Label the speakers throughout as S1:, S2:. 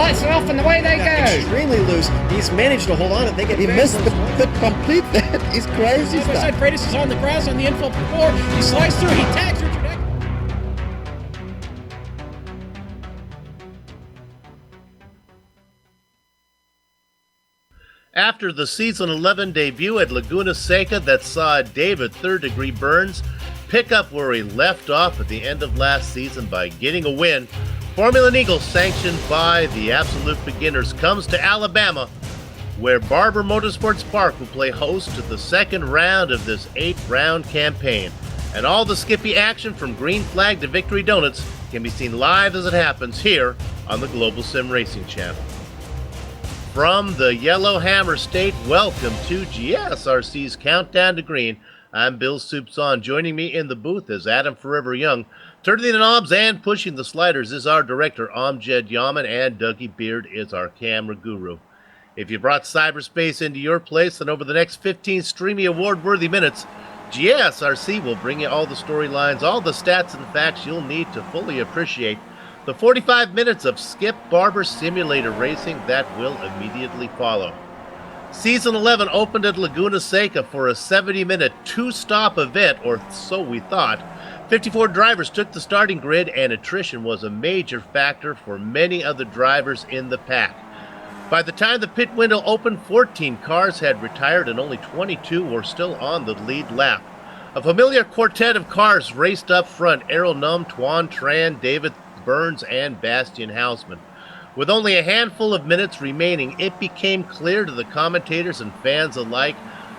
S1: lights are off and away they go.
S2: Extremely loose. He's managed to hold on and think
S3: He missed the complete that. He's crazy
S1: Side by side,
S3: stuff.
S1: Freitas is on the grass on the infield before. He slides through, he tags Richard Eck.
S4: After the Season 11 debut at Laguna Seca that saw David third-degree Burns pick up where he left off at the end of last season by getting a win, Formula Neagle, sanctioned by the Absolute Beginners, comes to Alabama, where Barber Motorsports Park will play host to the second round of this 8-round campaign. And all the Skippy action from green flag to victory donuts can be seen live as it happens here on the Global Sim Racing channel. From the Yellowhammer State, welcome to GSRC's Countdown to Green. I'm Bill Soupson. Joining me in the booth is Adam Forever Young. Turning the knobs and pushing the sliders is our director, Amjad Yaman, and Dougie Beard is our camera guru. If you brought cyberspace into your place, then over the next 15 streamy award-worthy minutes, GSRC will bring you all the storylines, all the stats and facts you'll need to fully appreciate the 45 minutes of Skip Barber simulator racing that will immediately follow. Season 11 opened at Laguna Seca for a 70-minute, two-stop event, or so we thought. 54 drivers took the starting grid, and attrition was a major factor for many of the drivers in the pack. By the time the pit window opened, 14 cars had retired and only 22 were still on the lead lap. A familiar quartet of cars raced up front: Errol Num, Tuan Tran, David Burns, and Bastian Hausman. With only a handful of minutes remaining, it became clear to the commentators and fans alike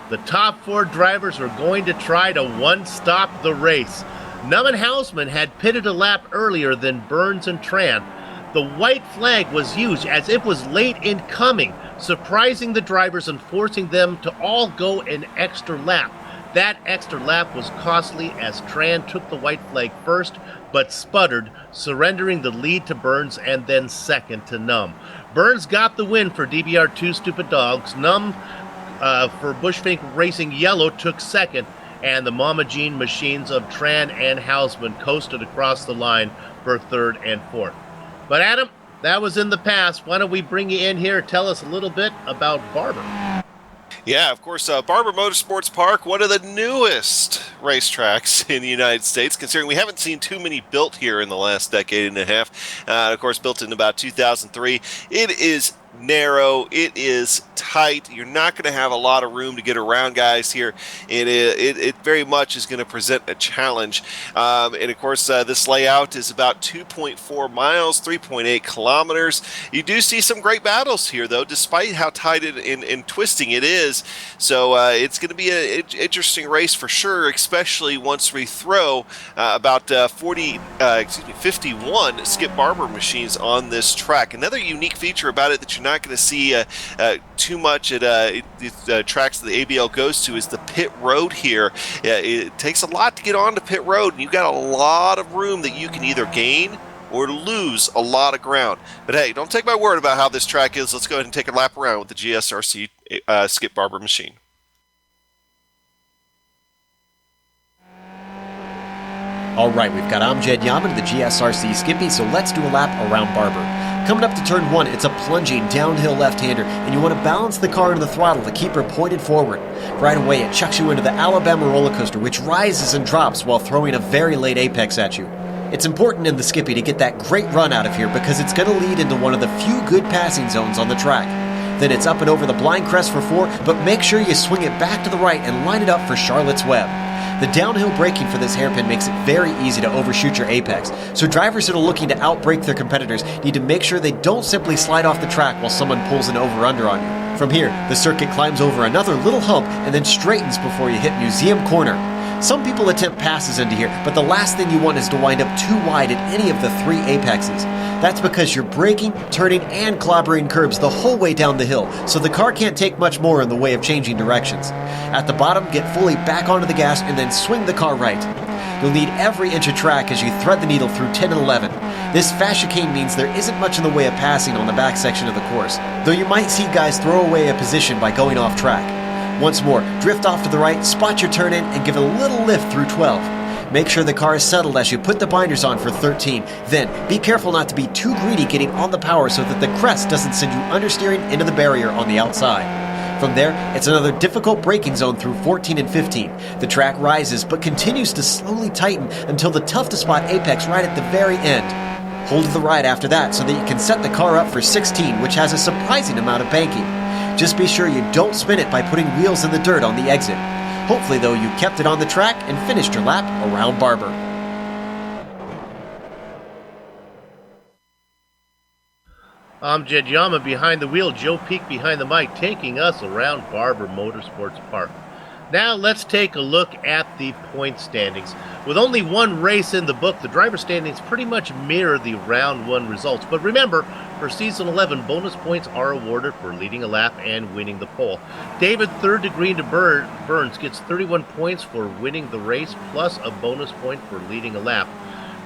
S4: the top 4 drivers were going to try to one-stop the race. Num and Hausman had pitted a lap earlier than Burns and Tran. The white flag was used as it was late in coming, surprising the drivers and forcing them to all go an extra lap. That extra lap was costly as Tran took the white flag first, but sputtered, surrendering the lead to Burns and then second to Num. Burns got the win for DBR2 Stupid Dogs. Num for Bushfink Racing Yellow took second, and the Mama Jean machines of Tran and Hausman coasted across the line for third and fourth. But Adam, that was in the past. Why don't we bring you in here, tell us a little bit about Barber.
S5: Yeah, of course, Barber Motorsports Park, one of the newest racetracks in the United States, considering we haven't seen too many built here in the last decade and a half. Of course, built in about 2003. It is narrow, it is tight. You're not going to have a lot of room to get around, guys, here. It very much is going to present a challenge. And of course, this layout is about 2.4 miles, 3.8 kilometers. You do see some great battles here, though, despite how tight and twisting it is. So it's going to be an interesting race for sure, especially once we throw about 51 Skip Barber machines on this track. Another unique feature about it that you're not going to see too much at the tracks that the ABL goes to is the pit road here. It takes a lot to get onto pit road, and you've got a lot of room that you can either gain or lose a lot of ground. But hey, don't take my word about how this track is. Let's go ahead and take a lap around with the GSRC Skip Barber machine.
S2: All right, we've got Amjad Yaman, the GSRC Skippy, so let's do a lap around Barber. Coming up to turn 1, it's a plunging downhill left-hander, and you want to balance the car into the throttle to keep her pointed forward. Right away, it chucks you into the Alabama roller coaster, which rises and drops while throwing a very late apex at you. It's important in the Skippy to get that great run out of here because it's going to lead into one of the few good passing zones on the track. Then it's up and over the blind crest for 4, but make sure you swing it back to the right and line it up for Charlotte's Web. The downhill braking for this hairpin makes it very easy to overshoot your apex, so drivers that are looking to outbrake their competitors need to make sure they don't simply slide off the track while someone pulls an over-under on you. From here, the circuit climbs over another little hump and then straightens before you hit Museum Corner. Some people attempt passes into here, but the last thing you want is to wind up too wide at any of the 3 apexes. That's because you're braking, turning, and clobbering curbs the whole way down the hill, so the car can't take much more in the way of changing directions. At the bottom, get fully back onto the gas and then swing the car right. You'll need every inch of track as you thread the needle through 10 and 11. This fast chicane means there isn't much in the way of passing on the back section of the course, though you might see guys throw away a position by going off track. Once more, drift off to the right, spot your turn in, and give a little lift through 12. Make sure the car is settled as you put the binders on for 13. Then, be careful not to be too greedy getting on the power so that the crest doesn't send you understeering into the barrier on the outside. From there, it's another difficult braking zone through 14 and 15. The track rises but continues to slowly tighten until the tough-to-spot apex right at the very end. Hold to the right after that so that you can set the car up for 16, which has a surprising amount of banking. Just be sure you don't spin it by putting wheels in the dirt on the exit. Hopefully, though, you kept it on the track and finished your lap around Barber.
S4: I'm Jed Yama behind the wheel, Joe Peak behind the mic, taking us around Barber Motorsports Park. Now let's take a look at the point standings. With only one race in the book, the driver standings pretty much mirror the round 1 results. But remember, for season 11, bonus points are awarded for leading a lap and winning the pole. David Third Degree to Burns gets 31 points for winning the race, plus a bonus point for leading a lap.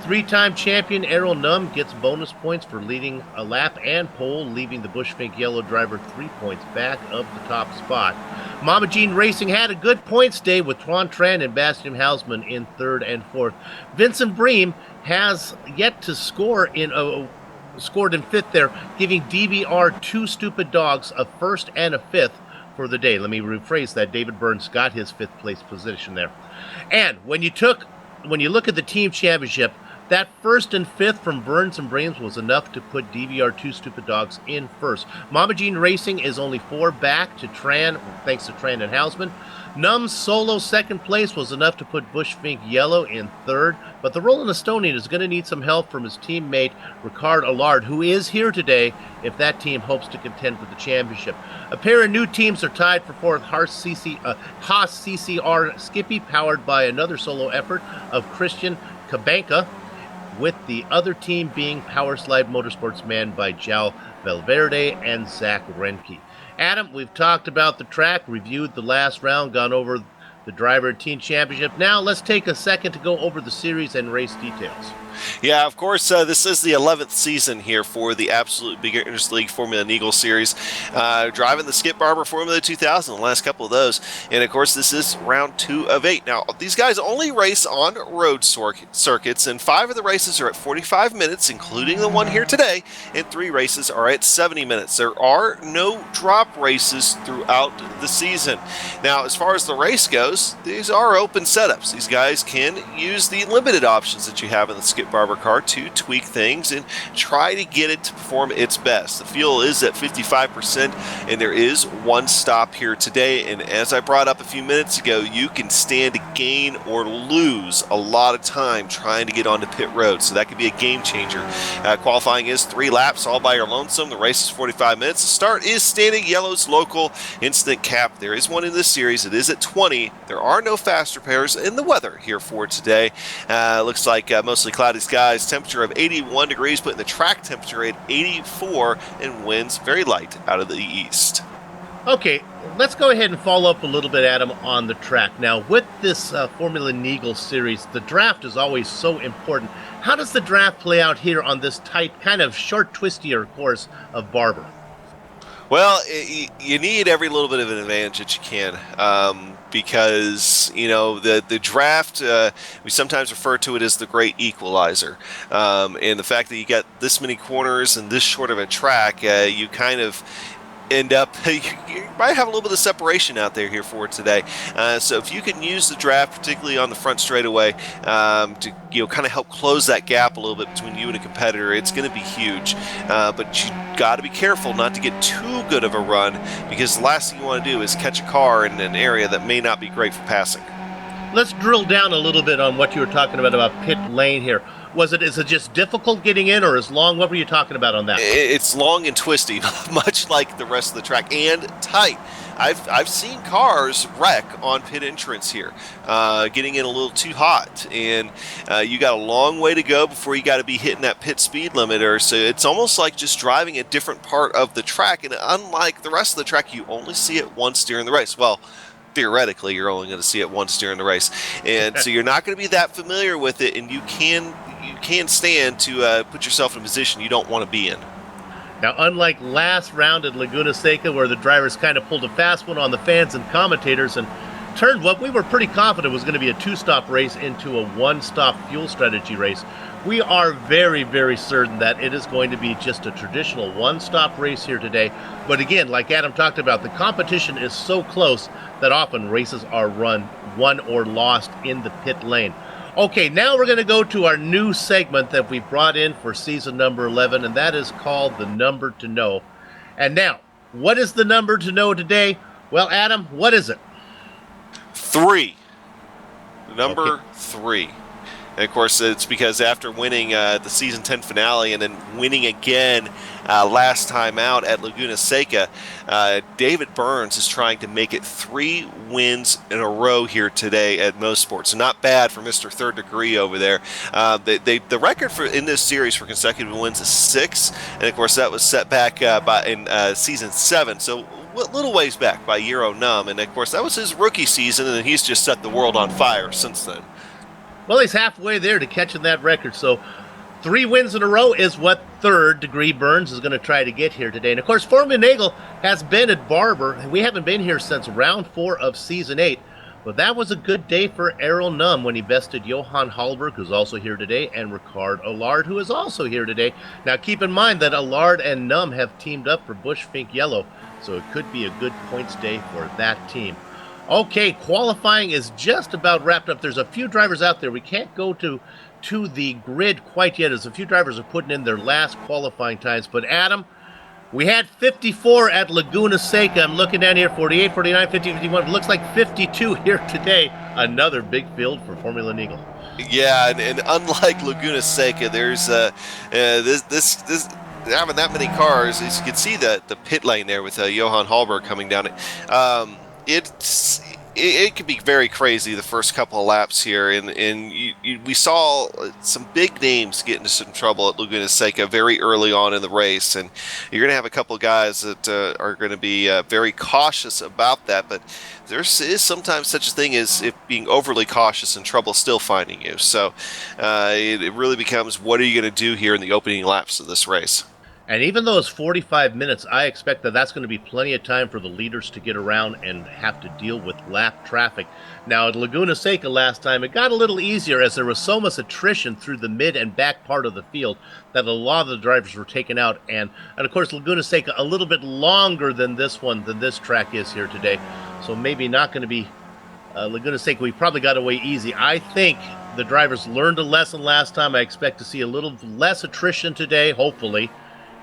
S4: 3-time champion Errol Num gets bonus points for leading a lap and pole, leaving the Bushfink Yellow driver 3 points back of the top spot. Mama Jean Racing had a good points day with Tuan Tran and Bastian Hausman in 3rd and 4th. Vincent Bream has yet to scored in 5th there, giving DBR 2 Stupid Dogs a 1st and a 5th for the day. Let me rephrase that. David Burns got his 5th place position there. And when you look at the team championship, that 1st and 5th from Burns and Breams was enough to put DVR 2 Stupid Dogs in 1st. Mama Jean Racing is only 4 back to Tran, thanks to Tran and Hausman. Num's solo 2nd place was enough to put Bushfink Yellow in 3rd, but the Roland Estonian is going to need some help from his teammate Ricard Allard, who is here today if that team hopes to contend for the championship. A pair of new teams are tied for 4th, Haas CCR Skippy, powered by another solo effort of Christian Cabanca, with the other team being Powerslide Motorsports manned by João Valverde and Zach Renke. Adam, we've talked about the track, reviewed the last round, gone over the driver and team championship. Now let's take a second to go over the series and race details.
S5: Yeah, of course, this is the 11th season here for the Absolute Beginners League Formula Neagle Series. Driving the Skip Barber Formula 2000, the last couple of those. And, of course, this is round 2 of 8. Now, these guys only race on road circuits, and 5 of the races are at 45 minutes, including the one here today, and 3 races are at 70 minutes. There are no drop races throughout the season. Now, as far as the race goes, these are open setups. These guys can use the limited options that you have in the Skip Barber car to tweak things and try to get it to perform its best. The fuel is at 55%, and there is one stop here today, and as I brought up a few minutes ago, you can stand to gain or lose a lot of time trying to get onto pit road, so that could be a game changer. Qualifying is 3 laps all by your lonesome. The race is 45 minutes. The start is Standing Yellow's local instant cap. There is one in this series. It is at 20. There are no fast repairs in the weather here for today. Looks like mostly cloudy skies, temperature of 81 degrees, putting the track temperature at 84, and winds very light out of the east.
S4: Okay, let's go ahead and follow up a little bit, Adam, on the track. Now, with this Formula Neagle series, the draft is always so important. How does the draft play out here on this tight, kind of short, twistier course of Barber?
S5: Well, you need every little bit of an advantage that you can, because, you know, the draft, we sometimes refer to it as the great equalizer. And the fact that you got this many corners and this short of a track, you kind of end up, you might have a little bit of separation out there here for today. So if you can use the draft, particularly on the front straightaway, to kind of help close that gap a little bit between you and a competitor, it's going to be huge. But you got to be careful not to get too good of a run, because the last thing you want to do is catch a car in an area that may not be great for passing.
S4: Let's drill down a little bit on what you were talking about pit lane here. Is it just difficult getting in, or is long? What were you talking about on that?
S5: It's long and twisty, much like the rest of the track, and tight. I've seen cars wreck on pit entrance here, getting in a little too hot, and you got a long way to go before you got to be hitting that pit speed limiter. So it's almost like just driving a different part of the track, and unlike the rest of the track, you only see it once during the race. Well, theoretically, you're only going to see it once during the race, and so you're not going to be that familiar with it, and you can stand to put yourself in a position you don't want to be in.
S4: Now, unlike last round at Laguna Seca, where the drivers kind of pulled a fast one on the fans and commentators, and turned what we were pretty confident was going to be a two-stop race into a one-stop fuel strategy race. We are very, very certain that it is going to be just a traditional one-stop race here today. But again, like Adam talked about, the competition is so close that often races are won or lost in the pit lane. Okay, now we're going to go to our new segment that we brought in for season number 11, and that is called The Number to Know. And now, what is the number to know today? Well, Adam, what is it?
S5: 3. Number 3. And of course, it's because after winning the season 10 finale and then winning again last time out at Laguna Seca, David Burns is trying to make it 3 wins in a row here today at Motorsports. So not bad for Mr. Third Degree over there. The record in this series for consecutive wins is 6, and of course that was set back in season 7. So a little ways back by Euro Num, and of course that was his rookie season, and he's just set the world on fire since then.
S4: Well, he's halfway there to catching that record. So 3 wins in a row is what Third Degree Burns is going to try to get here today. And of course, Formula Neagle has been at Barber. We haven't been here since round 4 of season 8. But that was a good day for Errol Num when he bested Johan Hallberg, who's also here today, and Ricard Allard, who is also here today. Now, keep in mind that Allard and Num have teamed up for Busch Fink Yellow, so it could be a good points day for that team. Okay, qualifying is just about wrapped up. There's a few drivers out there. We can't go to the grid quite yet, as a few drivers are putting in their last qualifying times. But Adam, we had 54 at Laguna Seca. I'm looking down here, 48, 49, 50, 51. It looks like 52 here today. Another big field for Formula Neagle.
S5: Yeah, and unlike Laguna Seca, there's this having that many cars. As you can see the pit lane there with Johan Hallberg coming down it. It could be very crazy the first couple of laps here, and we saw some big names get into some trouble at Laguna Seca very early on in the race, and you're going to have a couple of guys that are going to be very cautious about that, but there is sometimes such a thing as if being overly cautious and trouble still finding you. So it really becomes, what are you going to do here in the opening laps of this race?
S4: And even though it's 45 minutes, I expect that that's going to be plenty of time for the leaders to get around and have to deal with lap traffic. Now, at Laguna Seca last time, it got a little easier as there was so much attrition through the mid and back part of the field that a lot of the drivers were taken out. And of course, Laguna Seca a little bit longer than this track is here today. So maybe not going to be Laguna Seca. We probably got away easy. I think the drivers learned a lesson last time. I expect to see a little less attrition today, hopefully.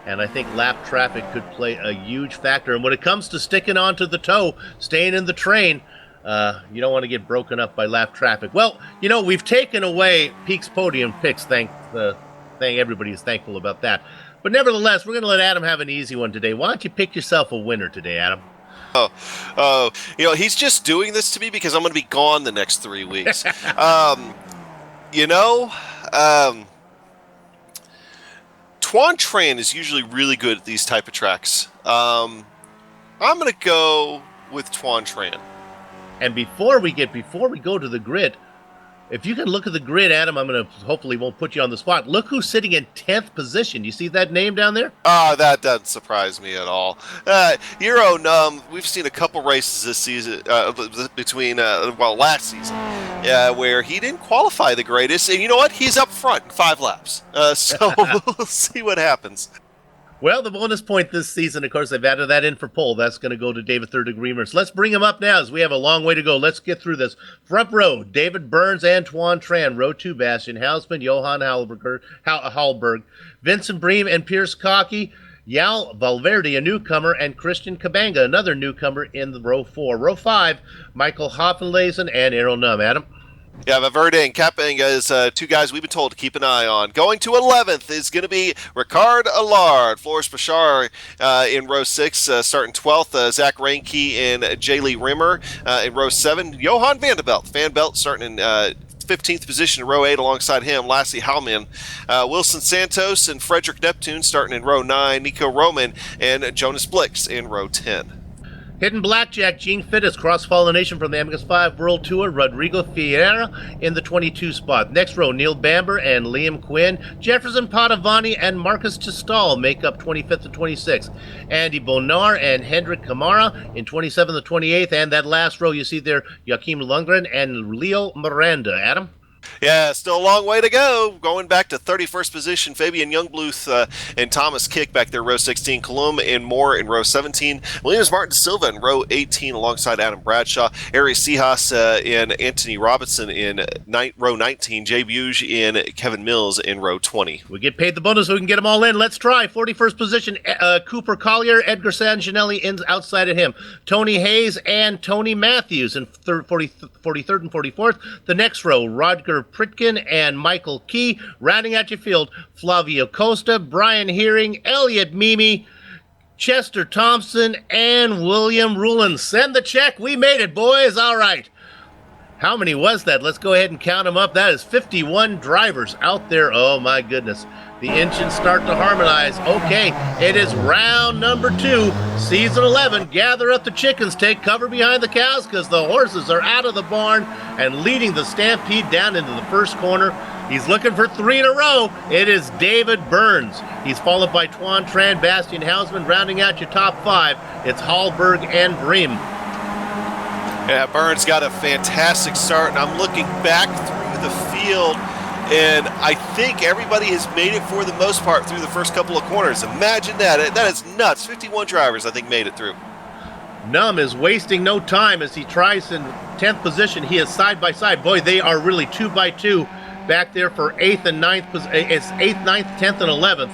S4: And I think lap traffic could play a huge factor. And when it comes to sticking onto the toe, staying in the train, you don't want to get broken up by lap traffic. Well, you know, we've taken away Peak's podium picks. Thank everybody is thankful about that. But nevertheless, we're going to let Adam have an easy one today. Why don't you pick yourself a winner today, Adam?
S5: You know, he's just doing this to me because I'm going to be gone the next 3 weeks. Tuan Tran is usually really good at these type of tracks. I'm going to go with Tuan Tran.
S4: And before we go to the grid, if you can look at the grid, Adam, I'm going to hopefully won't put you on the spot. Look who's sitting in 10th position. You see that name down there?
S5: That doesn't surprise me at all. Euro Num, we've seen a couple races this season, last season, where he didn't qualify the greatest. And you know what? He's up front in 5 laps. So we'll see what happens.
S4: Well, the bonus point this season, of course, they've added that in for pole. That's going to go to David Third Degree Burns. Let's bring him up now as we have a long way to go. Let's get through this. Front row, David Burns and Tuan Tran. Row 2, Bastian Hausman, Johan Hallberg, Vincent Bream and Pierce Cockey, Yal Valverde, a newcomer, and Christian Kabanga, another newcomer in the row 4. Row 5, Michael Hoffenleisen and Errol Num. Adam?
S5: Yeah, Valverde and Kapanga is 2 guys we've been told to keep an eye on. Going to 11th is going to be Ricard Allard, Floris Bashar in row 6, starting 12th, Zach Reinke and Jaylee Rimmer in row 7. Johan Vanderbilt starting in 15th position in row 8 alongside him. Lassie Hallman, Wilson Santos and Frederick Neptune starting in row 9. Nico Roman and Jonas Blix in row 10.
S4: Hidden Blackjack, Gene Fittis, cross-pollination from the Amicus 5 World Tour, Rodrigo Fiera in the 22 spot. Next row, Neil Bamber and Liam Quinn. Jefferson Padavani and Marcus Tistal make up 25th and 26th. Andy Bonar and Hendrik Kamara in 27th and 28th. And that last row you see there, Joachim Lundgren and Leo Miranda. Adam?
S5: Yeah, still a long way to go. Going back to 31st position, Fabian Youngbluth and Thomas Kick back there, row 16. Colum and Moore in row 17. Williams Martin Silva in row 18 alongside Adam Bradshaw. Ari Seahas and Anthony Robinson in row 19. Jay Buge and Kevin Mills in row 20.
S4: We get paid the bonus so we can get them all in. Let's try. 41st position, Cooper Collier, Edgar Sanginelli in outside of him. Tony Hayes and Tony Matthews in 43rd and 44th. The next row, Rodger Pritkin and Michael Key. Rounding out your field, Flavio Costa, Brian Hearing, Elliot Mimi, Chester Thompson, and William Rulin. Send the check. We made it, boys. All right. How many was that? Let's go ahead and count them up. That is 51 drivers out there. Oh, my goodness. The engines start to harmonize. Okay, it is round number 2, season 11. Gather up the chickens, take cover behind the cows because the horses are out of the barn and leading the stampede down into the first corner. He's looking for 3 in a row. It is David Burns. He's followed by Tuan Tran, Bastian Hausman. Rounding out your top 5, it's Hallberg and Bream.
S5: Yeah, Burns got a fantastic start, and I'm looking back through the field, and I think everybody has made it for the most part through the first couple of corners. Imagine that. That is nuts. 51 drivers, I think, made it through.
S4: Numb is wasting no time as he tries in 10th position. He is side by side. Boy, they are really 2 by 2 back there for 8th and 9th. It's 8th, 9th, 10th, and 11th.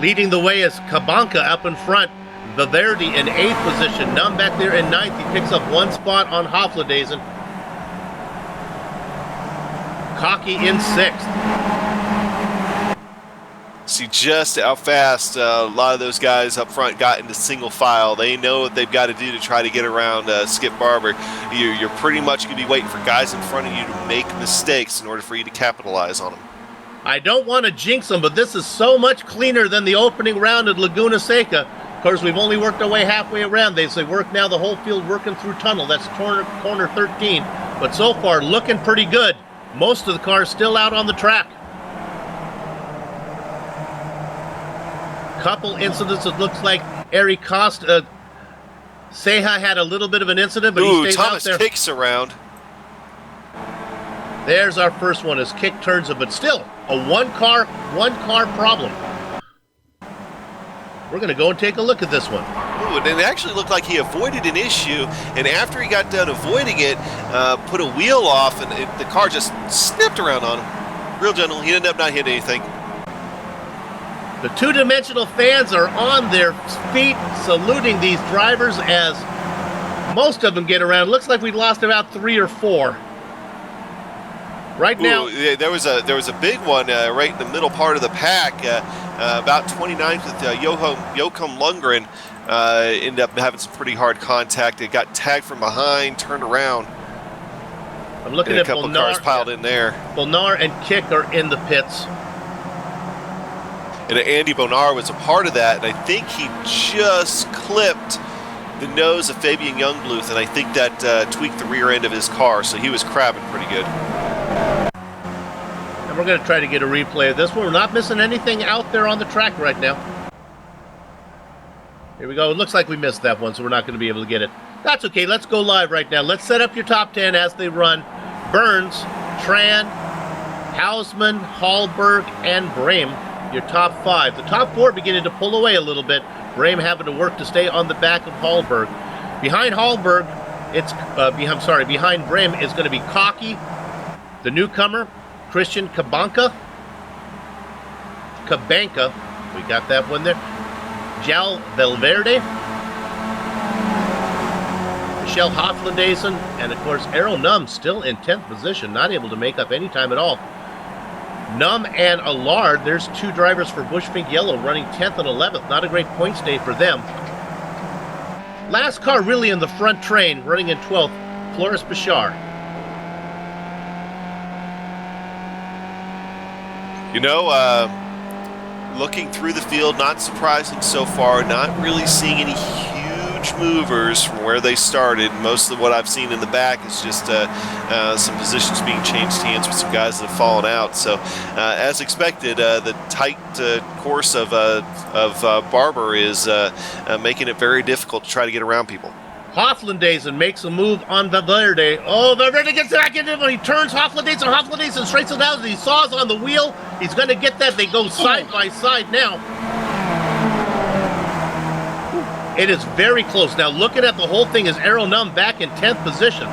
S4: Leading the way is Kabanka up in front. Viverdi in 8th position. Numb back there in 9th. He picks up 1 spot on Hofladezen. Cocky in 6th.
S5: See just how fast a lot of those guys up front got into single file. They know what they've got to do to try to get around Skip Barber. You're pretty much going to be waiting for guys in front of you to make mistakes in order for you to capitalize on them.
S4: I don't want to jinx them, but this is so much cleaner than the opening round at Laguna Seca. Of course, we've only worked our way halfway around. They say work now the whole field working through tunnel. That's corner 13. But so far, looking pretty good. Most of the cars still out on the track. Couple incidents. It looks like Ari Costa, Seha had a little bit of an incident, but he stays
S5: Thomas
S4: out there.
S5: Kicks around.
S4: There's our first one as Kick turns it, but still a one car problem. We're going to go and take a look at this one.
S5: Ooh, and it actually looked like he avoided an issue, and after he got done avoiding it, put a wheel off, and the car just snipped around on him. Real gentle. He ended up not hitting anything.
S4: The two-dimensional fans are on their feet saluting these drivers as most of them get around. Looks like we lost about 3 or 4. Right now,
S5: there was a big one right in the middle part of the pack, about 29th with Joachim Lundgren. Ended up having some pretty hard contact. It got tagged from behind, turned around.
S4: I'm looking
S5: and
S4: at
S5: a couple
S4: Bonar,
S5: of cars piled in there.
S4: Bonar and Kick are in the pits.
S5: And Andy Bonar was a part of that, and I think he just clipped the nose of Fabian Youngbluth, and I think that tweaked the rear end of his car, so he was crabbing pretty good.
S4: And we're going to try to get a replay of this one. We're not missing anything out there on the track right now. Here we go. It looks like we missed that one, so we're not going to be able to get it. That's okay. Let's go live right now. Let's set up your top 10 as they run. Burns, Tran, Hausman, Hallberg, and Brame. Your top 5. The top 4 beginning to pull away a little bit. Brame having to work to stay on the back of Hallberg. Behind Hallberg, behind Brame is going to be Cocky, the newcomer, Christian Kabanka. We got that one there. Jal Valverde, Michelle Hoflandaisen, and of course Errol Numb still in 10th position, not able to make up any time at all. Numb and Allard, there's 2 drivers for Bushfink Yellow running 10th and 11th. Not a great points day for them. Last car really in the front train, running in 12th, Floris Bashar.
S5: You know, looking through the field, not surprising so far. Not really seeing any huge huge movers from where they started. Most of what I've seen in the back is just some positions being changed hands with some guys that have fallen out. So, as expected, the tight course of Barber is making it very difficult to try to get around people.
S4: Hoflandaisen makes a move on Valverde. Oh, Valverde gets back into it. He turns Hoflandaisen straights it out. He saws on the wheel. He's going to get that. They go side by side now. It is very close. Now, looking at the whole thing is Errol Num back in 10th position.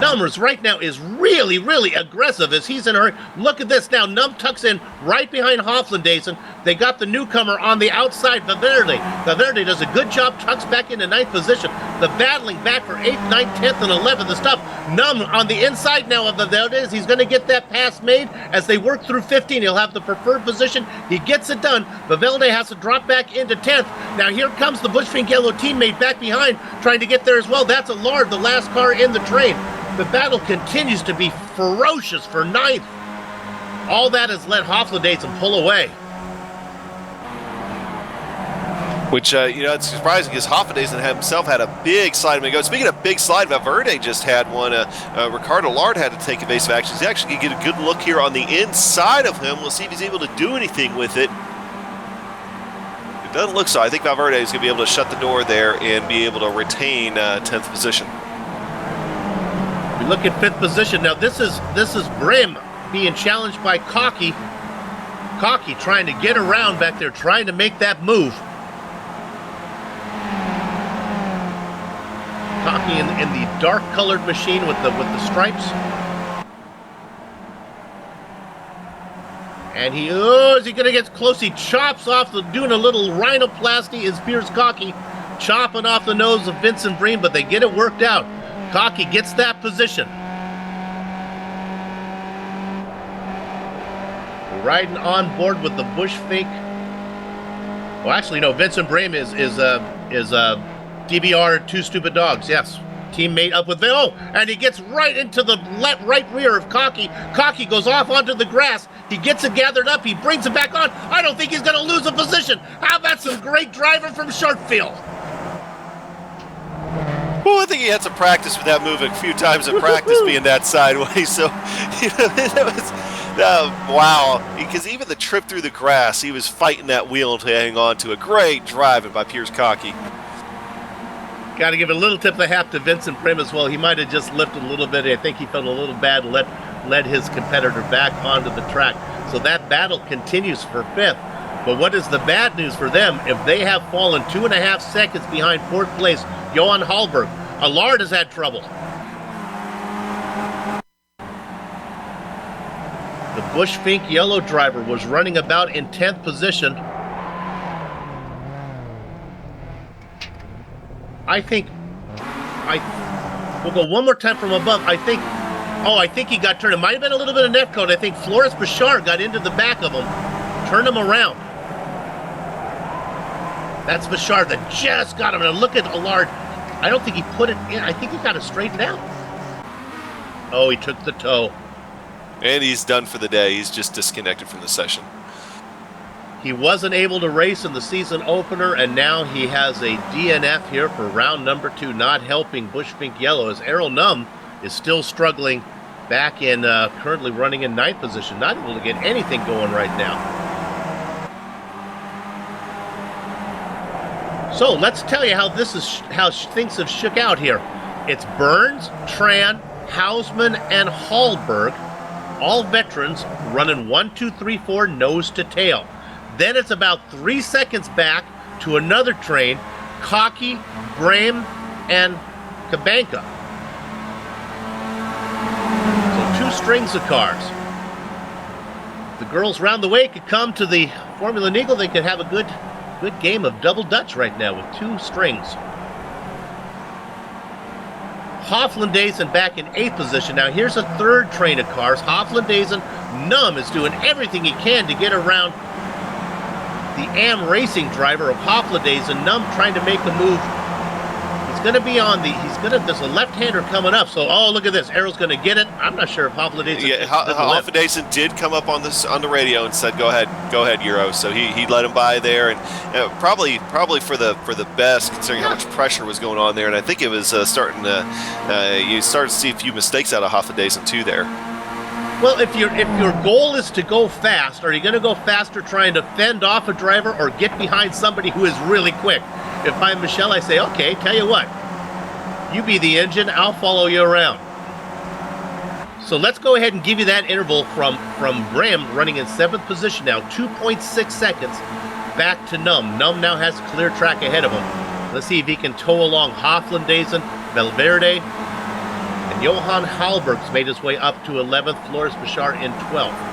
S4: Numbers right now is really, really aggressive as he's in a hurry. Look at this now. Num tucks in right behind Hoflandaisen. They got the newcomer on the outside, Valverde. Valverde does a good job, tucks back into 9th position. The battling back for 8th, 9th, 10th, and 11th. The stuff. Num on the inside now of Valverde. He's going to get that pass made as they work through 15. He'll have the preferred position. He gets it done. Valverde has to drop back into 10th. Now here comes the Bushfink Yellow teammate back behind, trying to get there as well. That's Allard, the last car in the train. The battle continues to be ferocious for 9th. All that has let Hoflandaisen pull away.
S5: Which, it's surprising because Hoflandaisen himself had a big slide a minute ago. Speaking of big slide, Valverde just had one. Ricardo Allard had to take evasive actions. He actually can get a good look here on the inside of him. We'll see if he's able to do anything with it. It doesn't look so. I think Valverde is going to be able to shut the door there and be able to retain 10th position.
S4: We look at 5th position. Now this is Brim being challenged by Cocky. Cocky trying to get around back there, trying to make that move. Cocky in the dark colored machine with the stripes. And is he gonna get close? He chops off doing a little rhinoplasty is Piers Cocky, chopping off the nose of Vincent Breen, but they get it worked out. Cocky gets that position. Riding on board with the Bushfink. Well, actually, no. Vincent Brame is DBR Two Stupid Dogs. Yes, teammate up with and he gets right into the right rear of Cocky. Cocky goes off onto the grass. He gets it gathered up. He brings it back on. I don't think he's going to lose a position. How about some great driving from Sharpfield?
S5: Well, I think he had some practice with that move a few times in practice being that sideways. So, that was, wow. Because even the trip through the grass, he was fighting that wheel to hang on to. A great driving by Piers Cocky.
S4: Got to give a little tip of the hat to Vincent Prim as well. He might have just lifted a little bit. I think he felt a little bad, led his competitor back onto the track. So that battle continues for 5th. But what is the bad news for them? If they have fallen 2.5 seconds behind 4th place, Johan Hallberg. Allard has had trouble. The Bushfink yellow driver was running about in 10th position. We'll go one more time from above. I think he got turned. It might have been a little bit of net code. I think Flores Bashar got into the back of him, turned him around. That's Bashar that just got him. Now look at Allard. I don't think he put it in. I think he got it straightened out. Oh, he took the toe.
S5: And he's done for the day. He's just disconnected from the session.
S4: He wasn't able to race in the season opener, and now he has a DNF here for round number 2, not helping Bushfink Yellow, as Errol Num is still struggling back in, currently running in 9th position, not able to get anything going right now. So let's tell you how things have shook out here. It's Burns, Tran, Hausman, and Hallberg, all veterans, running 1, 2, 3, 4 nose to tail. Then it's about 3 seconds back to another train, Cocky, Brame, and Kabanka. So 2 strings of cars. The girls round the way could come to the Formula Neagle. They could have a good game of double Dutch right now with 2 strings. Hoflandaisen back in 8th position. Now here's a 3rd train of cars. Hoflandaisen, Num is doing everything he can to get around the AM Racing driver of Hoflandaisen. Num trying to make a move. He's going to be on the. There's a left-hander coming up. So, oh, look at this. Arrow's going to get it. I'm not sure if Hoffladason.
S5: Yeah, Hoffladason did come up on the radio and said, "Go ahead, Euro." So he let him by there, and probably for the best, considering how much pressure was going on there. And I think it was starting to you started to see a few mistakes out of Hoffladason too there.
S4: Well, if your goal is to go fast, are you going to go faster trying to fend off a driver or get behind somebody who is really quick? If I'm Michelle, I say, okay, tell you what, you be the engine, I'll follow you around. So let's go ahead and give you that interval from Graham running in 7th position now, 2.6 seconds back to Num. Num now has clear track ahead of him. Let's see if he can tow along Hoffladason, Valverde, and Johan Halberg's made his way up to 11th, Flores Bashar in 12th.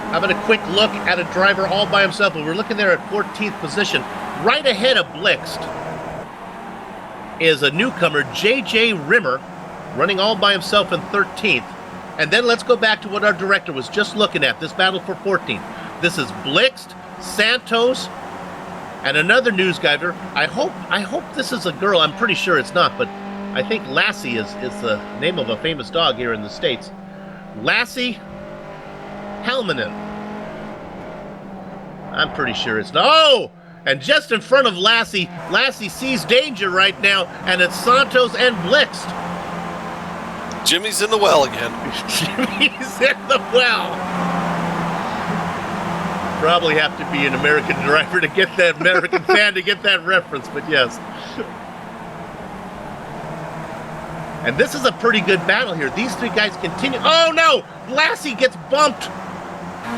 S4: How about a quick look at a driver all by himself? We're looking there at 14th position. Right ahead of Blixt is a newcomer, J.J. Rimmer, running all by himself in 13th. And then let's go back to what our director was just looking at, this battle for 14th. This is Blixt, Santos, and another news driver. I hope this is a girl. I'm pretty sure it's not, but I think Lassie is the name of a famous dog here in the States. Lassie Helmanen. I'm pretty sure it's not. Oh! And just in front of Lassie sees danger right now, and it's Santos and Blixt.
S5: Jimmy's in the well again.
S4: Jimmy's in the well. Probably have to be an American driver to get that, American fan to get that reference, but yes. And this is a pretty good battle here. These three guys continue. Oh no! Lassie gets bumped.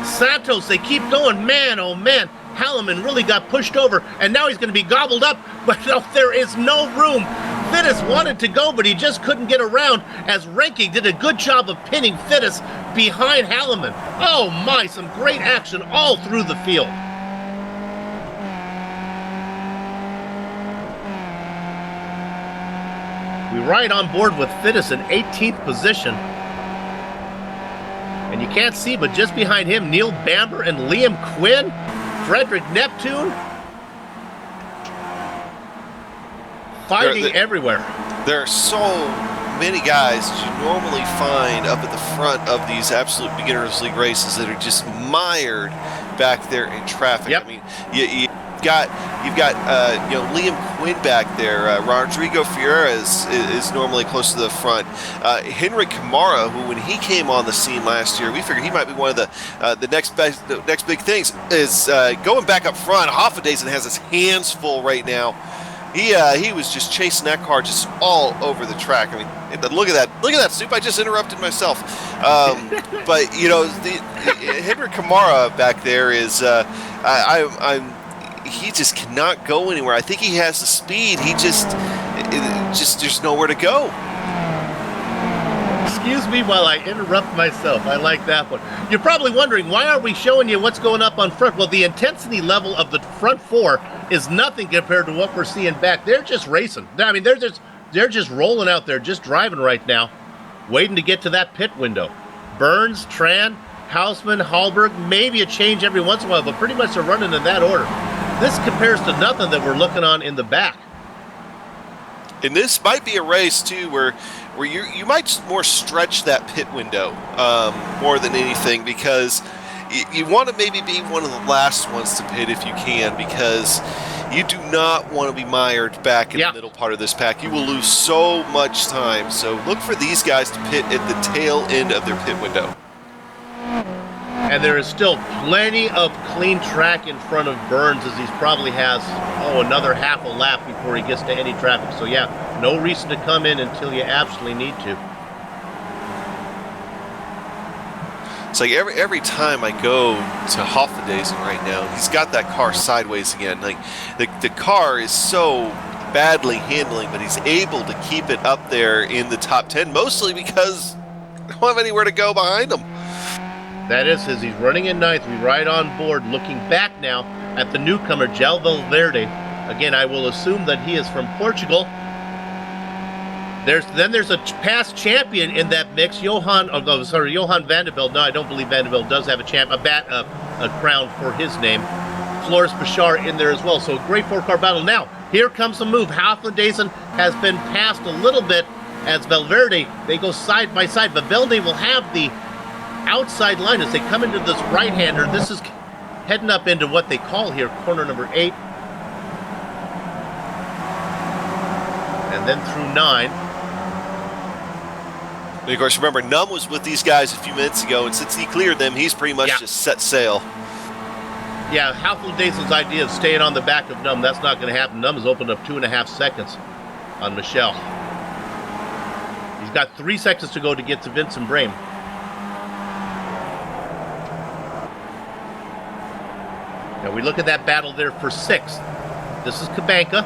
S4: Santos, they keep going. Man, oh man. Halleman really got pushed over, and now he's going to be gobbled up, but no, there is no room. Fittis wanted to go, but he just couldn't get around, as Renke did a good job of pinning Fittis behind Halleman. Oh my, some great action all through the field. We ride on board with Fittis in 18th position. And you can't see, but just behind him, Neil Bamber and Liam Quinn, Frederick Neptune, fighting everywhere.
S5: There are so many guys that you normally find up at the front of these absolute beginners league races that are just mired back there in traffic.
S4: Yep.
S5: I mean, you've got Liam Quinn back there. Rodrigo Ferreira is normally close to the front. Henrik Kamara, who when he came on the scene last year, we figured he might be one of the next big things, is going back up front. Hoffladason has his hands full right now. He was just chasing that car just all over the track. I mean, look at that, Soup. I just interrupted myself. But Henrik Kamara back there is he just cannot go anywhere. I think he has the speed. He just there's nowhere to go.
S4: Excuse me while I interrupt myself. I like that one. You're probably wondering, why are we showing you what's going up on front? Well, the intensity level of the front four is nothing compared to what we're seeing back. They're just racing. I mean, they're just rolling out there, just driving right now, waiting to get to that pit window. Burns, Tran, Hausman, Hallberg, maybe a change every once in a while, but pretty much they're running in that order. This compares to nothing that we're looking on in the back.
S5: And this might be a race too where you might more stretch that pit window more than anything, because you want to maybe be one of the last ones to pit if you can, because you do not want to be mired back in the middle part of this pack. You will lose so much time. So look for these guys to pit at the tail end of their pit window.
S4: And there is still plenty of clean track in front of Burns, as he probably has, another half a lap before he gets to any traffic. So yeah, no reason to come in until you absolutely need to.
S5: It's like every time I go to Hoffladason right now, he's got that car sideways again. Like the car is so badly handling, but he's able to keep it up there in the top 10, mostly because I don't have anywhere to go behind him.
S4: That is, as he's running in 9th, we ride on board, looking back now at the newcomer, João Valverde. Again, I will assume that he is from Portugal. There's a past champion in that mix, Johan Vanderbilt. No, I don't believe Vanderbilt does have a crown for his name. Flores Bashar in there as well. So a great four-car battle. Now, here comes the move. Halfland has been passed a little bit as Valverde. They go side by side. Valverde will have the outside line as they come into this right-hander. This is heading up into what they call here corner number 8. And then through 9.
S5: And of course, remember, Num was with these guys a few minutes ago, and since he cleared them, he's pretty much just set sail.
S4: Yeah, Halfland's idea of staying on the back of Num, that's not going to happen. Num has opened up 2.5 seconds on Michel. He's got 3 seconds to go to get to Vincent Brame. Now we look at that battle there for 6th. This is Cabanca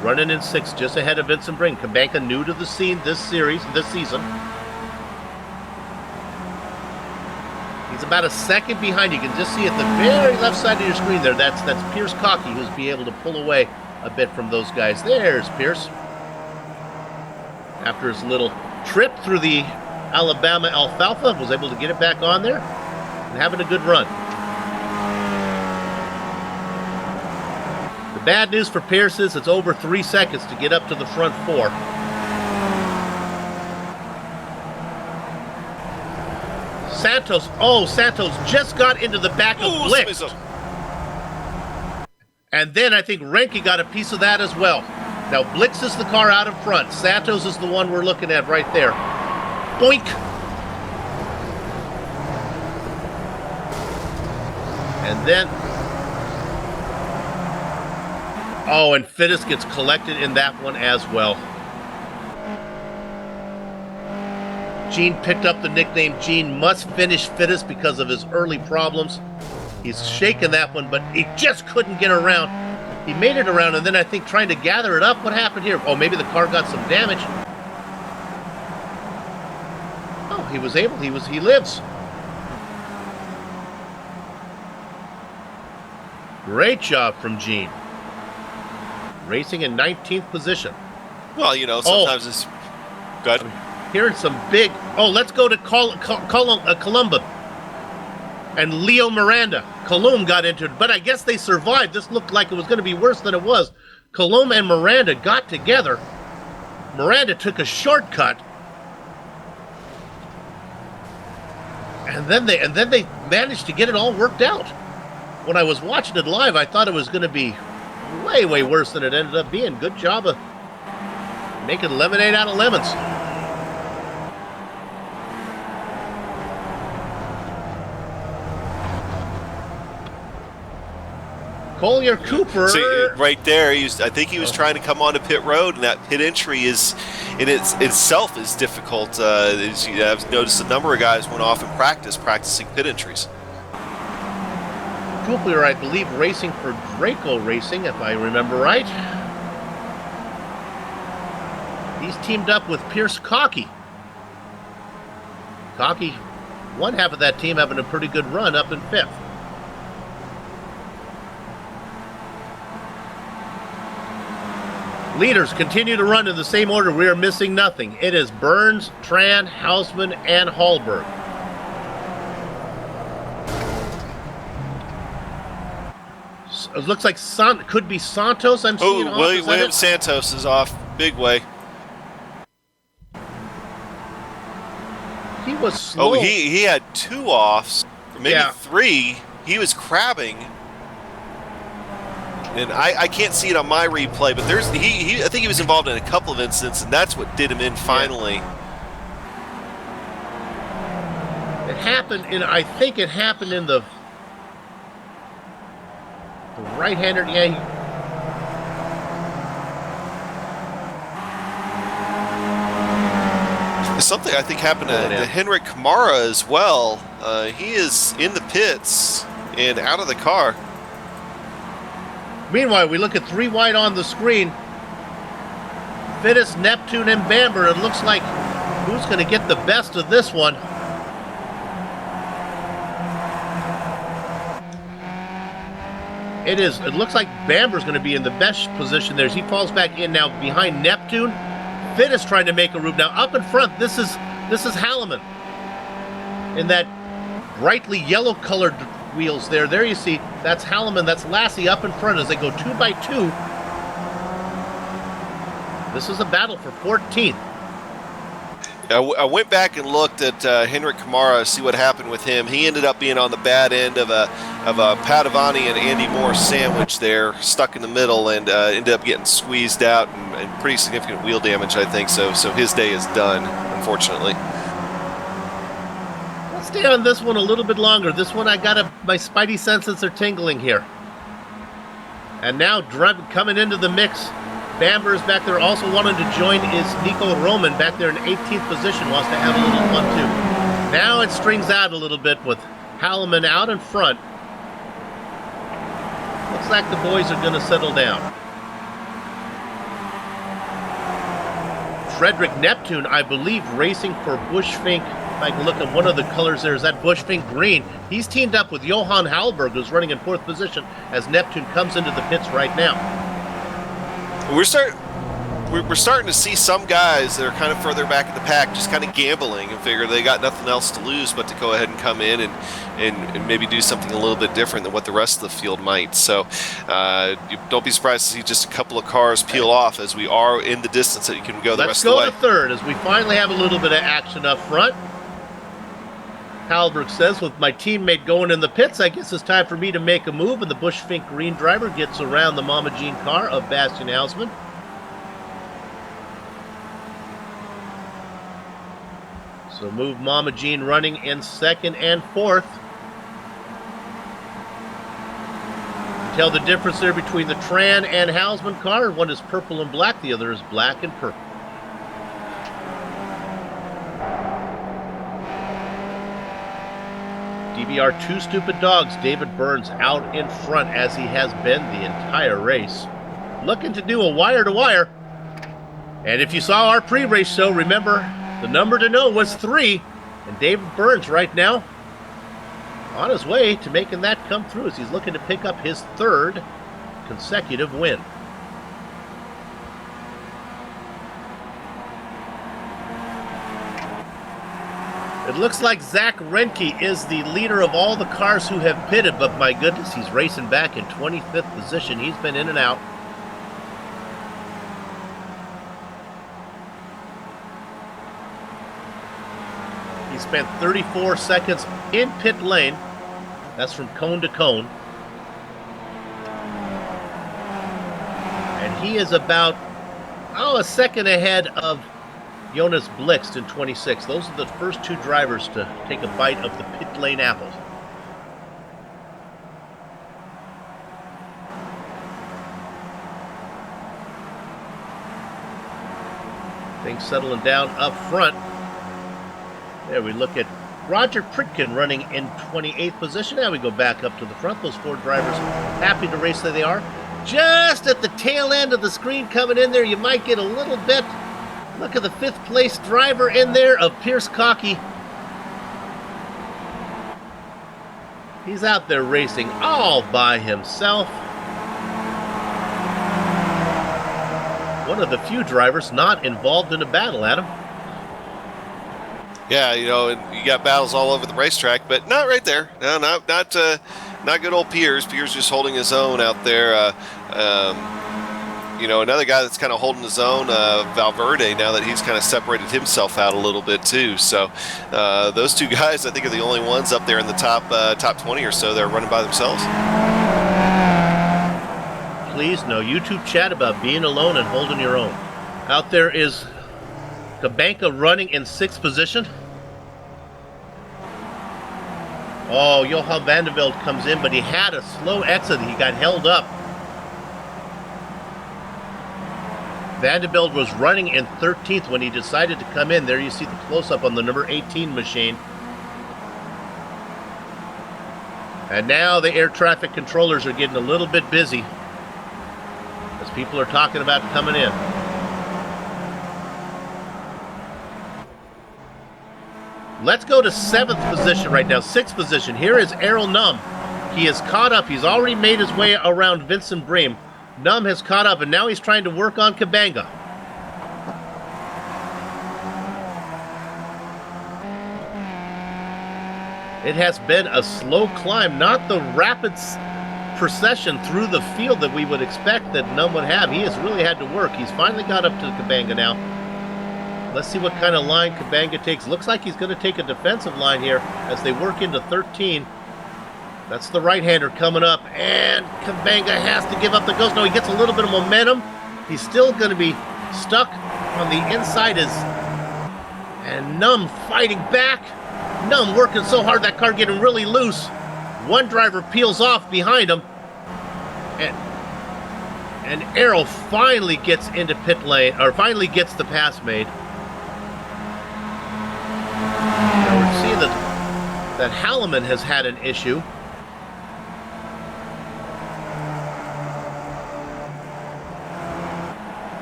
S4: running in 6th, just ahead of Vincent Brame. Cabanca new to the scene this season. He's about a second behind. You can just see at the very left side of your screen there. That's Pierce Cockey, who's be able to pull away a bit from those guys. There's Pierce. After his little trip through the Alabama alfalfa, was able to get it back on there and having a good run. The bad news for Pierce is it's over 3 seconds to get up to the front 4. Santos just got into the back of Blix. And then I think Renke got a piece of that as well. Now Blix is the car out in front. Santos is the one we're looking at right there. Boink! And then... Oh, and Fittis gets collected in that one as well. Gene picked up the nickname Gene Must Finish Fittis because of his early problems. He's shaken that one, but he just couldn't get around. He made it around, and then I think trying to gather it up. What happened here? Oh, maybe the car got some damage. Oh, he was able. He lives. Great job from Gene. Racing in 19th position.
S5: Well, you know, sometimes it's good.
S4: Hearing some big... Oh, let's go to Columba. And Leo Miranda. Colum got into it, but I guess they survived. This looked like it was going to be worse than it was. Colum and Miranda got together. Miranda took a shortcut. And then they managed to get it all worked out. When I was watching it live, I thought it was going to be way, way worse than it ended up being. Good job of making lemonade out of lemons. Collier Cooper.
S5: See, right there, I think he was trying to come onto pit road, and that pit entry is, in itself, is difficult. I've noticed a number of guys went off in practicing pit entries.
S4: Cooper, I believe, racing for Draco Racing, if I remember right. He's teamed up with Pierce Cockey. Cockey, one half of that team having a pretty good run up in 5th. Leaders continue to run in the same order. We are missing nothing. It is Burns, Tran, Hausman, and Hallberg. It looks like could be Santos. I'm seeing off.
S5: William Santos is off big way.
S4: He was slow.
S5: Oh, he had 2 offs, or maybe 3. He was crabbing. And I can't see it on my replay, but I think he was involved in a couple of incidents, and that's what did him in finally.
S4: It happened I think it happened in the right-hander. Yeah.
S5: Something I think happened to Henrik Kamara as well. He is in the pits and out of the car.
S4: Meanwhile, we look at 3 wide on the screen. Fittis, Neptune, and Bamber. It looks like who's going to get the best of this one. It looks like Bamber's going to be in the best position there. As he falls back in now behind Neptune. Fittis trying to make a move. Now up in front, this is Halliman. In that brightly yellow colored wheels there. There you see, that's Halleman, that's Lassie up in front as they go 2 by 2. This is a battle for 14th.
S5: I went back and looked at Henrik Kamara, see what happened with him. He ended up being on the bad end of a Padovani and Andy Moore sandwich there, stuck in the middle, and ended up getting squeezed out and pretty significant wheel damage, I think. So his day is done, unfortunately.
S4: Let's stay on this one a little bit longer. This one, my spidey senses are tingling here. And now coming into the mix. Bamber is back there. Also wanting to join is Nico Roman back there in 18th position. Wants to have a little fun too. Now it strings out a little bit with Halleman out in front. Looks like the boys are going to settle down. Frederick Neptune, I believe, racing for Bushfink. If I can look at one of the colors there, is that Bushfink green. He's teamed up with Johan Hallberg, who's running in 4th position as Neptune comes into the pits right now.
S5: We're starting to see some guys that are kind of further back in the pack just kind of gambling and figure they got nothing else to lose but to go ahead and come in and maybe do something a little bit different than what the rest of the field might. So don't be surprised to see just a couple of cars peel off as we are in the distance that you can go the rest of the way.
S4: Let's go to 3rd as we finally have a little bit of action up front. Hallberg says, with my teammate going in the pits, I guess it's time for me to make a move, and the Bushfink green driver gets around the Mama Jean car of Bastian Hausman. So move Mama Jean running in 2nd and 4th. Tell the difference there between the Tran and Hausman car. One is purple and black, the other is black and purple. DBR 2 Stupid Dogs, David Burns out in front as he has been the entire race. Looking to do a wire-to-wire. And if you saw our pre-race show, remember, the number to know was 3. And David Burns right now on his way to making that come through as he's looking to pick up his 3rd consecutive win. It looks like Zach Renke is the leader of all the cars who have pitted, but my goodness, he's racing back in 25th position. He's been in and out. He spent 34 seconds in pit lane. That's from cone to cone. And he is about, a second ahead of Jonas Blixt in 26. Those are the first 2 drivers to take a bite of the pit lane apple. Things settling down up front. There we look at Roger Pritkin running in 28th position. Now we go back up to the front. Those 4 drivers happy to race that they are. Just at the tail end of the screen coming in there, you might get a little bit. Look at the 5th place driver in there of Pierce Cockey. He's out there racing all by himself. One of the few drivers not involved in a battle, Adam.
S5: Yeah, and you got battles all over the racetrack, but not right there. No, not good old Piers. Piers just holding his own out there. Another guy that's kind of holding his own, Valverde, now that he's kind of separated himself out a little bit too. So those 2 guys, I think, are the only ones up there in the top 20 or so that are running by themselves.
S4: Please, no YouTube chat about being alone and holding your own. Out there is Kabanka running in 6th position. Oh, Johan van der Velde comes in, but he had a slow exit. He got held up. Van der Velde was running in 13th when he decided to come in. There you see the close-up on the number 18 machine. And now the air traffic controllers are getting a little bit busy as people are talking about coming in. Let's go to 7th position right now. 6th position. Here is Errol Num. He is caught up. He's already made his way around Vincent Bream. Num has caught up, and now he's trying to work on Kabanga. It has been a slow climb, not the rapid procession through the field that we would expect that Num would have. He has really had to work. He's finally got up to Kabanga now. Let's see what kind of line Kabanga takes. Looks like he's going to take a defensive line here as they work into 13. That's the right-hander coming up, and Kabanga has to give up the ghost. No, he gets a little bit of momentum. He's still going to be stuck on the inside and Num fighting back. Num working so hard, that car getting really loose. One driver peels off behind him, and Arrow finally gets into pit lane, or finally gets the pass made. Now we're seeing that Halliman has had an issue.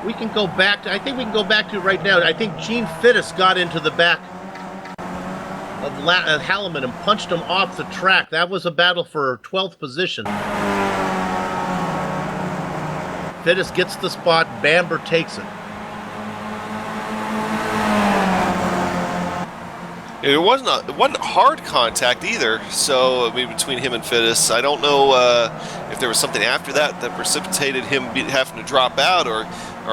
S4: We can go back to, I think we can go back to right now. I think Gene Fittis got into the back of Halliman and punched him off the track. That was a battle for 12th position. Fittis gets the spot, Barber takes it.
S5: It wasn't hard contact either, so I mean, between him and Fittis. I don't know if there was something after that precipitated him having to drop out, or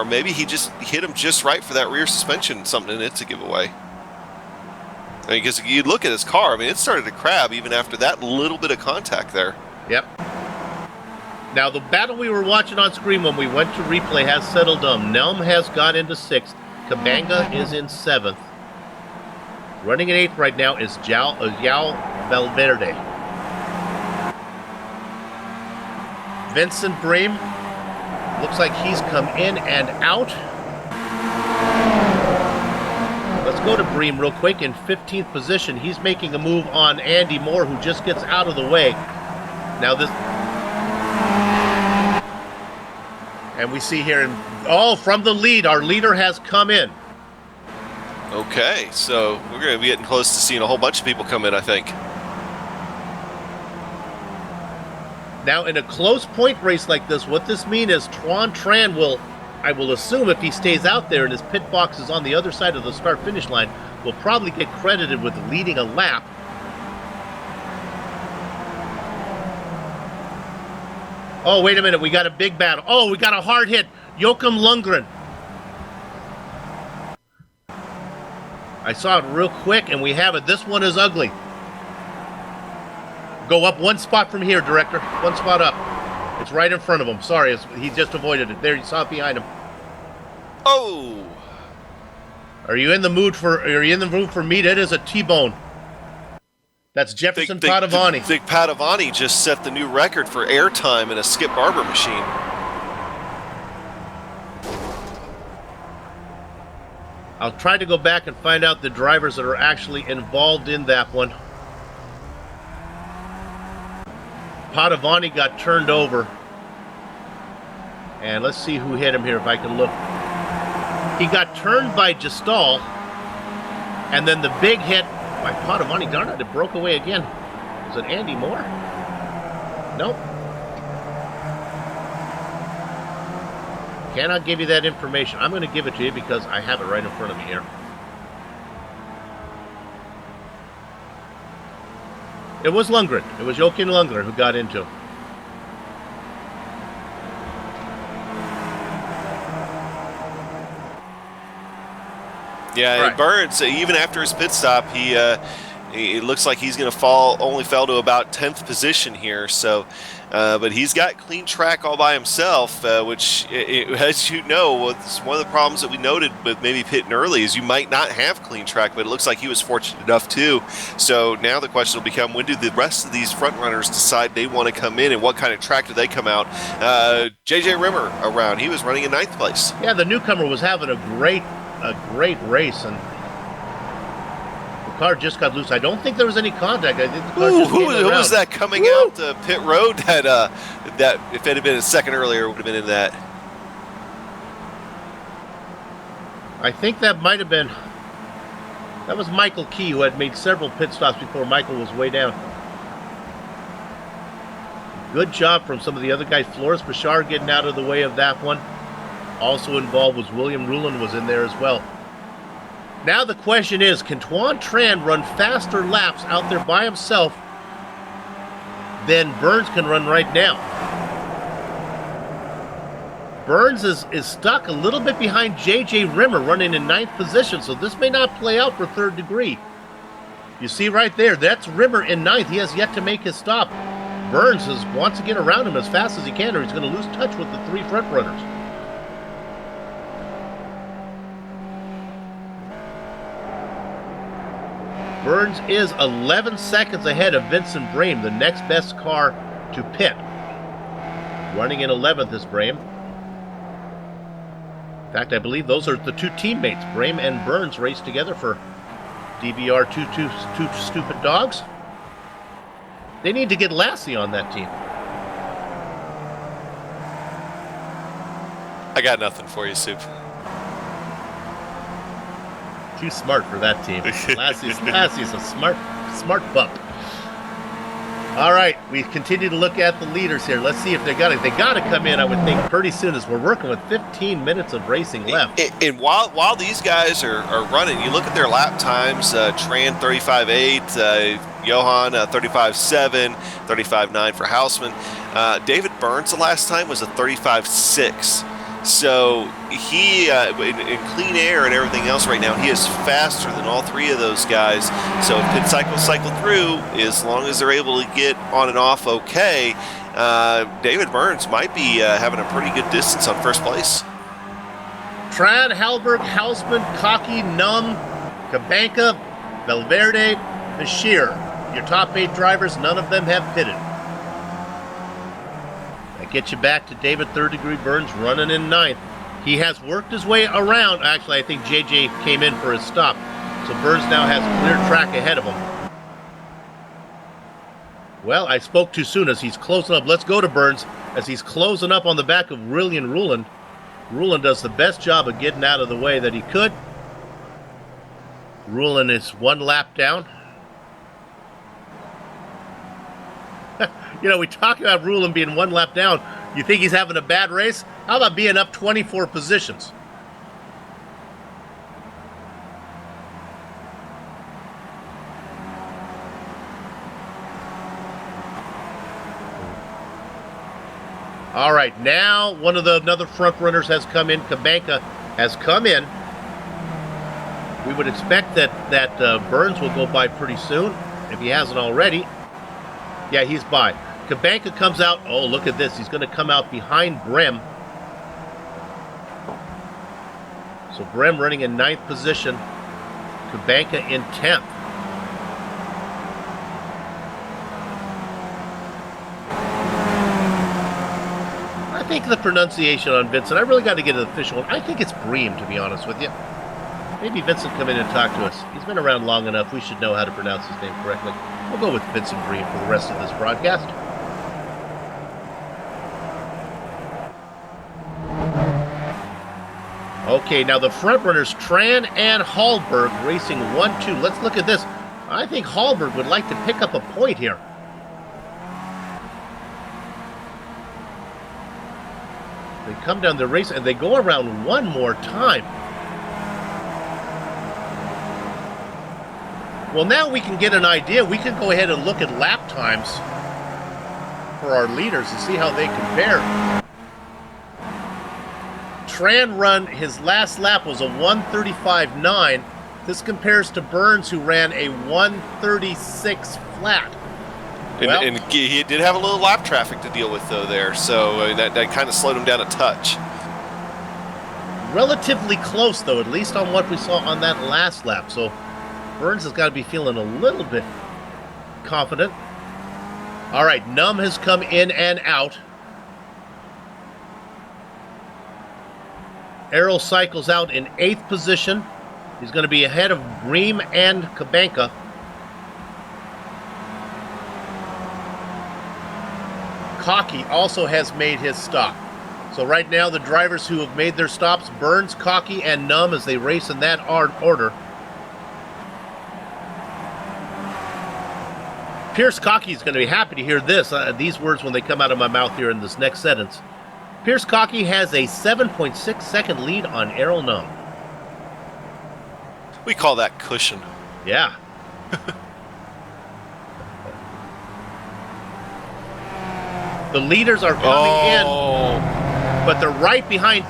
S5: maybe he just hit him just right for that rear suspension, something in it to give away. I mean, because you look at his car, I mean, it started to crab even after that little bit of contact there.
S4: Yep. Now, the battle we were watching on screen when we went to replay has settled down. Nelm has got into 6th. Kabanga is in 7th. Running in 8th right now is Yao Valverde. Vincent Bream looks like he's come in and out. Let's go to Bream real quick in 15th position. He's making a move on Andy Moore, who just gets out of the way. Now this... And we see here, from the lead, our leader has come in.
S5: Okay, so we're going to be getting close to seeing a whole bunch of people come in, I think.
S4: Now, in a close point race like this, what this means is Tuan Tran will, I will assume if he stays out there and his pit box is on the other side of the start-finish line, will probably get credited with leading a lap. Oh, wait a minute, we got a big battle. Oh, we got a hard hit. Joachim Lundgren. I saw it real quick, and we have it. This one is ugly. Go up one spot from here, Director. One spot up. It's right in front of him. Sorry, he just avoided it. There, you saw it behind him.
S5: Oh!
S4: Are you in the mood for meat? It is a T-bone. That's Jefferson Padovani.
S5: Think Padovani just set the new record for airtime in a Skip Barber machine.
S4: I'll try to go back and find out the drivers that are actually involved in that one. Padovani got turned over. And let's see who hit him here if I can look. He got turned by Gestal. And then the big hit by Padovani. Darn it, it broke away again. Was it Andy Moore? Nope. Cannot give you that information. I'm going to give it to you because I have it right in front of me here. It was Lundgren. It was Joachim Lundgren who got into him.
S5: Yeah,
S4: right.
S5: And Burns, even after his pit stop, it looks like he's going to only fell to about 10th position here. So, but he's got clean track all by himself, which, as you know, it's one of the problems that we noted with maybe pitting early is you might not have clean track, but it looks like he was fortunate enough too. So now the question will become, when do the rest of these front runners decide they want to come in, and what kind of track do they come out? JJ Rimmer around, he was running in 9th place.
S4: Yeah, the newcomer was having a great race, and the car just got loose. I don't think there was any contact. I think the car just
S5: who was that coming out pit road that if it had been a second earlier would have been in that?
S4: I think that might have been, that was Michael Key, who had made several pit stops before Michael was way down. Good job from some of the other guys. Flores Bashar getting out of the way of that one. Also involved was William Rulin was in there as well. Now the question is, can Tuan Tran run faster laps out there by himself than Burns can run right now? Burns is stuck a little bit behind JJ Rimmer, running in 9th position, so this may not play out for third degree. You see right there, that's Rimmer in 9th. He has yet to make his stop. Burns wants to get around him as fast as he can, or he's going to lose touch with the 3 front runners. Burns is 11 seconds ahead of Vincent Brame, the next best car to pit. Running in 11th is Brame. In fact, I believe those are the 2 teammates. Brame and Burns race together for DBR two Stupid Dogs. They need to get Lassie on that team.
S5: I got nothing for you, Soup.
S4: Too smart for that team. Lassie's a smart pup. All right, we continue to look at the leaders here. Let's see if they got to come in, I would think, pretty soon, as we're working with 15 minutes of racing left.
S5: And while these guys are running, you look at their lap times. Tran 35.8, Johan 35.7, 35.9 for Houseman. David Burns the last time was a 35.6. So he, in clean air and everything else right now, he is faster than all 3 of those guys. So if pit cycle through, as long as they're able to get on and off okay, David Burns might be having a pretty good distance on first place.
S4: Tran, Halberg, Houseman, Cocky, Num, Cabanca, Valverde, Bashir. Your top 8 drivers, none of them have pitted. Get you back to David Third Degree Burns running in 9th. He has worked his way around. Actually, I think JJ came in for his stop. So Burns now has clear track ahead of him. Well, I spoke too soon as he's closing up. Let's go to Burns as he's closing up on the back of Rillian Ruland. Ruland does the best job of getting out of the way that he could. Ruland is 1 lap down. You know, we talk about Ruland being 1 lap down. You think he's having a bad race? How about being up 24 positions? All right, now another front runners has come in. Cabanca has come in. We would expect that Burns will go by pretty soon, if he hasn't already. Yeah, he's by. Cabanca comes out. Oh, look at this. He's going to come out behind Brem. So Brem running in 9th position. Cabanca in 10th. I think the pronunciation on Vincent, I really got to get an official one. I think it's Bream, to be honest with you. Maybe Vincent come in and talk to us. He's been around long enough. We should know how to pronounce his name correctly. We'll go with Vincent Bream for the rest of this broadcast. Okay, now the front runners, Tran and Hallberg, racing 1-2. Let's look at this. I think Hallberg would like to pick up a point here. They come down the race and they go around one more time. Well, now we can get an idea. We can go ahead and look at lap times for our leaders and see how they compare. Tran run, his last lap was a 1:35.9. This compares to Burns, who ran a 1:36 flat. Well,
S5: and he did have a little lap traffic to deal with, though, there. So that kind of slowed him down a touch.
S4: Relatively close, though, at least on what we saw on that last lap. So Burns has got to be feeling a little bit confident. All right, Num has come in and out. Errol cycles out in 8th position. He's going to be ahead of Bream and Cabanca. Cocky also has made his stop. So right now the drivers who have made their stops, Burns, Cocky, and Num, as they race in that order. Pierce Cocky is going to be happy to hear these words when they come out of my mouth here in this next sentence. Pierce Cocky has a 7.6 second lead on Errol Num.
S5: We call that cushion.
S4: Yeah. The leaders are coming in, but they're right behind.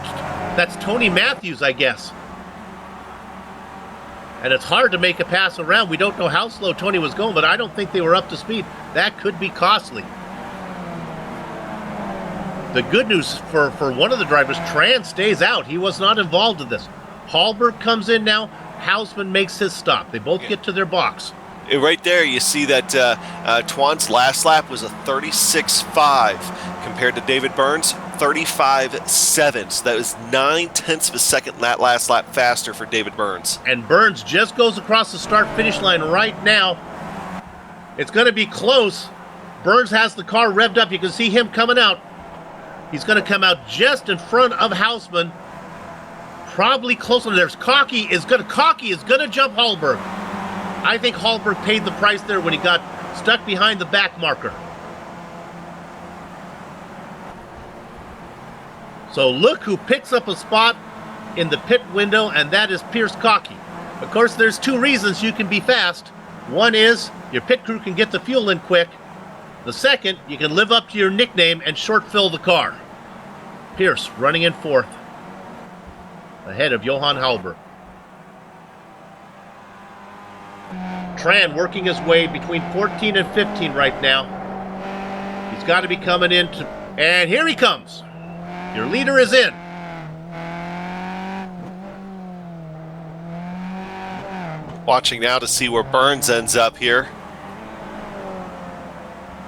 S4: That's Tony Matthews, I guess. And it's hard to make a pass around. We don't know how slow Tony was going, but I don't think they were up to speed. That could be costly. The good news for one of the drivers, Tran stays out. He was not involved in this. Hallberg comes in now. Hausman makes his stop. They both get to their box.
S5: Right there, you see that Twan's last lap was a 36.5 compared to David Burns, 35.7. So that was 0.9 of a second that last lap faster for David Burns.
S4: And Burns just goes across the start-finish line right now. It's going to be close. Burns has the car revved up. You can see him coming out. He's going to come out just in front of Hausman. Probably closer. There's Cocky is going to jump Hallberg. I think Hallberg paid the price there when he got stuck behind the back marker. So look who picks up a spot in the pit window, and that is Pierce Cocky. Of course, there's two reasons you can be fast. One is your pit crew can get the fuel in quick. The second, you can live up to your nickname and short fill the car. Pierce running in fourth, ahead of Johan Hallberg. Tran working his way between 14 and 15 right now. He's got to be coming in to, and here he comes. Your leader is in.
S5: Watching now to see where Burns ends up here.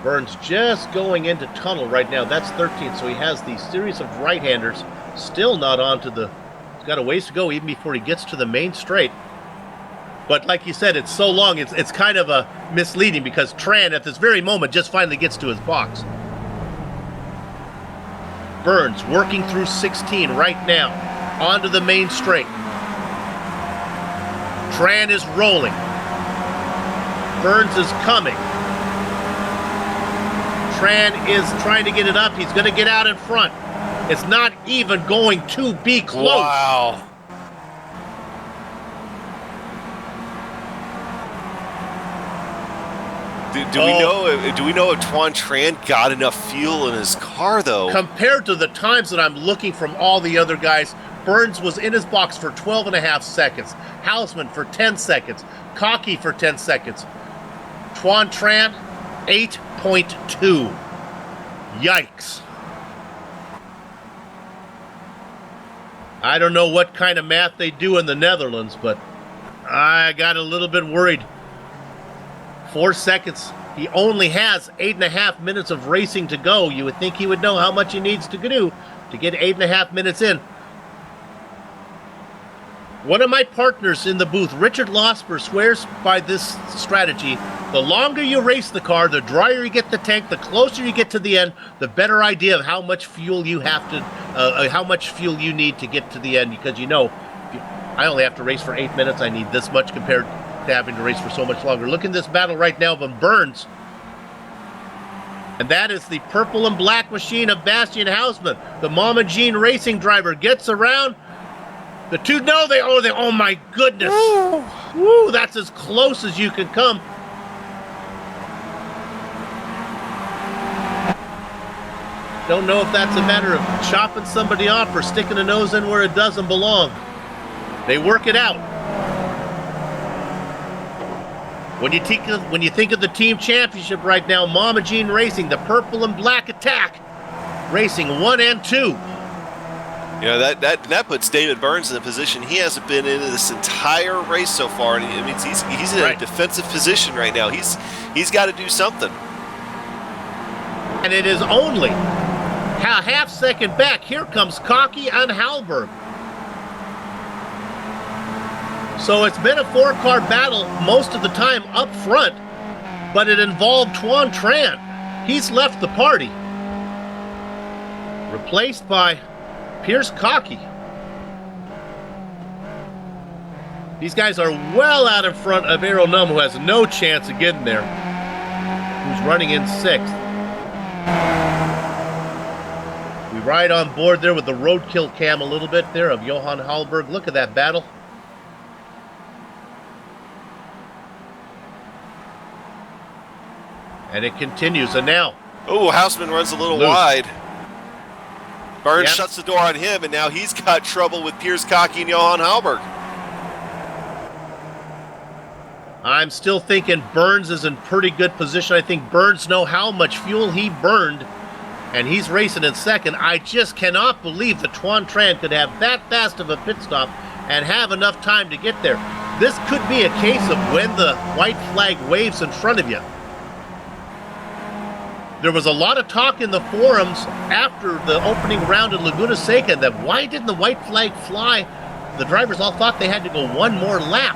S4: Burns just going into tunnel right now. That's 13th, so he has the series of right-handers still not onto the... He's got a ways to go even before he gets to the main straight. But like you said, it's so long, it's kind of a misleading because Tran at this very moment just finally gets to his box. Burns working through 16 right now onto the main straight. Tran is rolling. Burns is coming. Tran is trying to get it up. He's going to get out in front. It's not even going to be close.
S5: Wow. Do we know if Twan Tran got enough fuel in his car, though?
S4: Compared to the times that I'm looking from all the other guys, Burns was in his box for 12.5 seconds. Hausman for 10 seconds. Cocky for 10 seconds. Twan Tran, 8.2. Yikes. I don't know what kind of math they do in the Netherlands, but I got a little bit worried. 4 seconds. He only has 8.5 minutes of racing to go. You would think he would know how much he needs to do to get 8.5 minutes in. One of my partners in the booth, Richard Losper, swears by this strategy. The longer you race the car, the drier you get the tank, the closer you get to the end, the better idea of how much fuel you have to, how much fuel you need to get to the end. Because you know, I only have to race for 8 minutes. I need this much compared to having to race for so much longer. Look in this battle right now of Burns. And that is the purple and black machine of Bastian Hausman. The Mama Jean racing driver gets around. The two, oh my goodness. Woo, that's as close as you can come. Don't know if that's a matter of chopping somebody off or sticking a nose in where it doesn't belong. They work it out. When you think of the team championship right now, Mama Jean Racing, the purple and black attack, racing 1 and 2.
S5: You know, that puts David Burns in a position he hasn't been in this entire race so far. And it means he's in a defensive position right now. He's got to do something.
S4: And it is only a half second back. Here comes Cocky and Hallberg. So it's been a 4-car battle most of the time up front, but it involved Twan Tran. He's left the party. Replaced by Pierce Cocky. These guys are well out in front of Errol Num, who has no chance of getting there, who's running in 6th. We ride on board there with the roadkill cam a little bit there of Johan Hallberg. Look at that battle. And it continues, and now...
S5: Oh, Houseman runs a little
S4: Loose.
S5: wide. Burns
S4: Yep.
S5: shuts the door on him, and now he's got trouble with Piers Cocky and Johan Halberg.
S4: I'm still thinking Burns is in pretty good position. I think Burns knows how much fuel he burned, and he's racing in second. I just cannot believe that Tuan Tran could have that fast of a pit stop and have enough time to get there. This could be a case of when the white flag waves in front of you. There was a lot of talk in the forums after the opening round in Laguna Seca that why didn't the white flag fly? The drivers all thought they had to go one more lap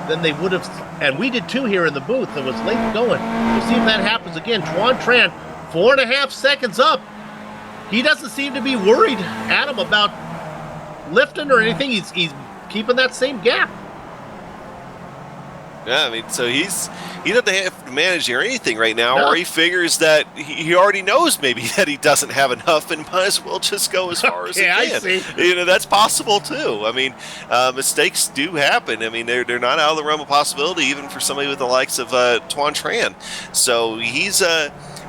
S4: than they would have, and we did too here in the booth. It was late going. We'll see if that happens again. Tuan Tran, 4.5 seconds up. He doesn't seem to be worried, Adam, about lifting or anything. He's keeping that same gap.
S5: Yeah, I mean, so he doesn't have to manage or anything right now,
S4: No.
S5: or he figures that he already knows maybe that he doesn't have enough and might as well just go as far as he
S4: Yeah, I
S5: can.
S4: see.
S5: You know, that's possible too. I mean, mistakes do happen. I mean, they're not out of the realm of possibility, even for somebody with the likes of Tuan Tran. So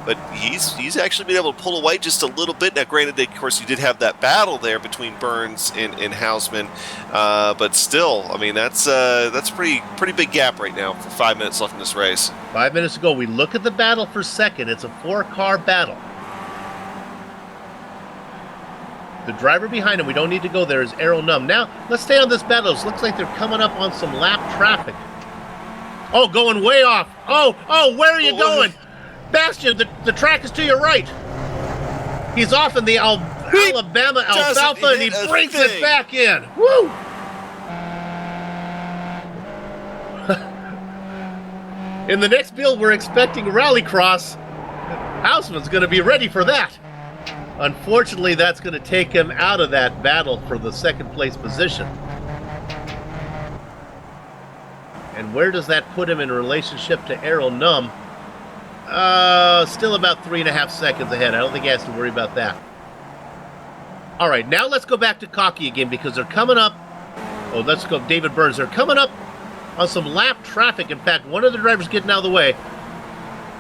S5: but he's actually been able to pull away just a little bit. Now, granted, of course, you did have that battle there between Burns and Houseman, but still, I mean, that's a pretty big gap right now for 5 minutes left in this race.
S4: 5 minutes ago, we look at the battle for second. It's a 4-car battle. The driver behind him, we don't need to go there, is Arrow Numb. Now, let's stay on this battle. It looks like they're coming up on some lap traffic. Oh, going way off. Oh, where are you going? Bastian, the track is to your right. He's off in the Alabama Alfalfa, and he
S5: hit a
S4: brings
S5: thing.
S4: it back in. Woo! In the next build, we're expecting Rallycross. Houseman's going to be ready for that. Unfortunately, that's going to take him out of that battle for the second place position. And where does that put him in relationship to Arrow Numb? Still about 3.5 seconds ahead. I don't think he has to worry about that. All right, now let's go back to Cocky again because they're coming up. Oh, let's go, David Burns. They're coming up on some lap traffic. In fact, one of the drivers getting out of the way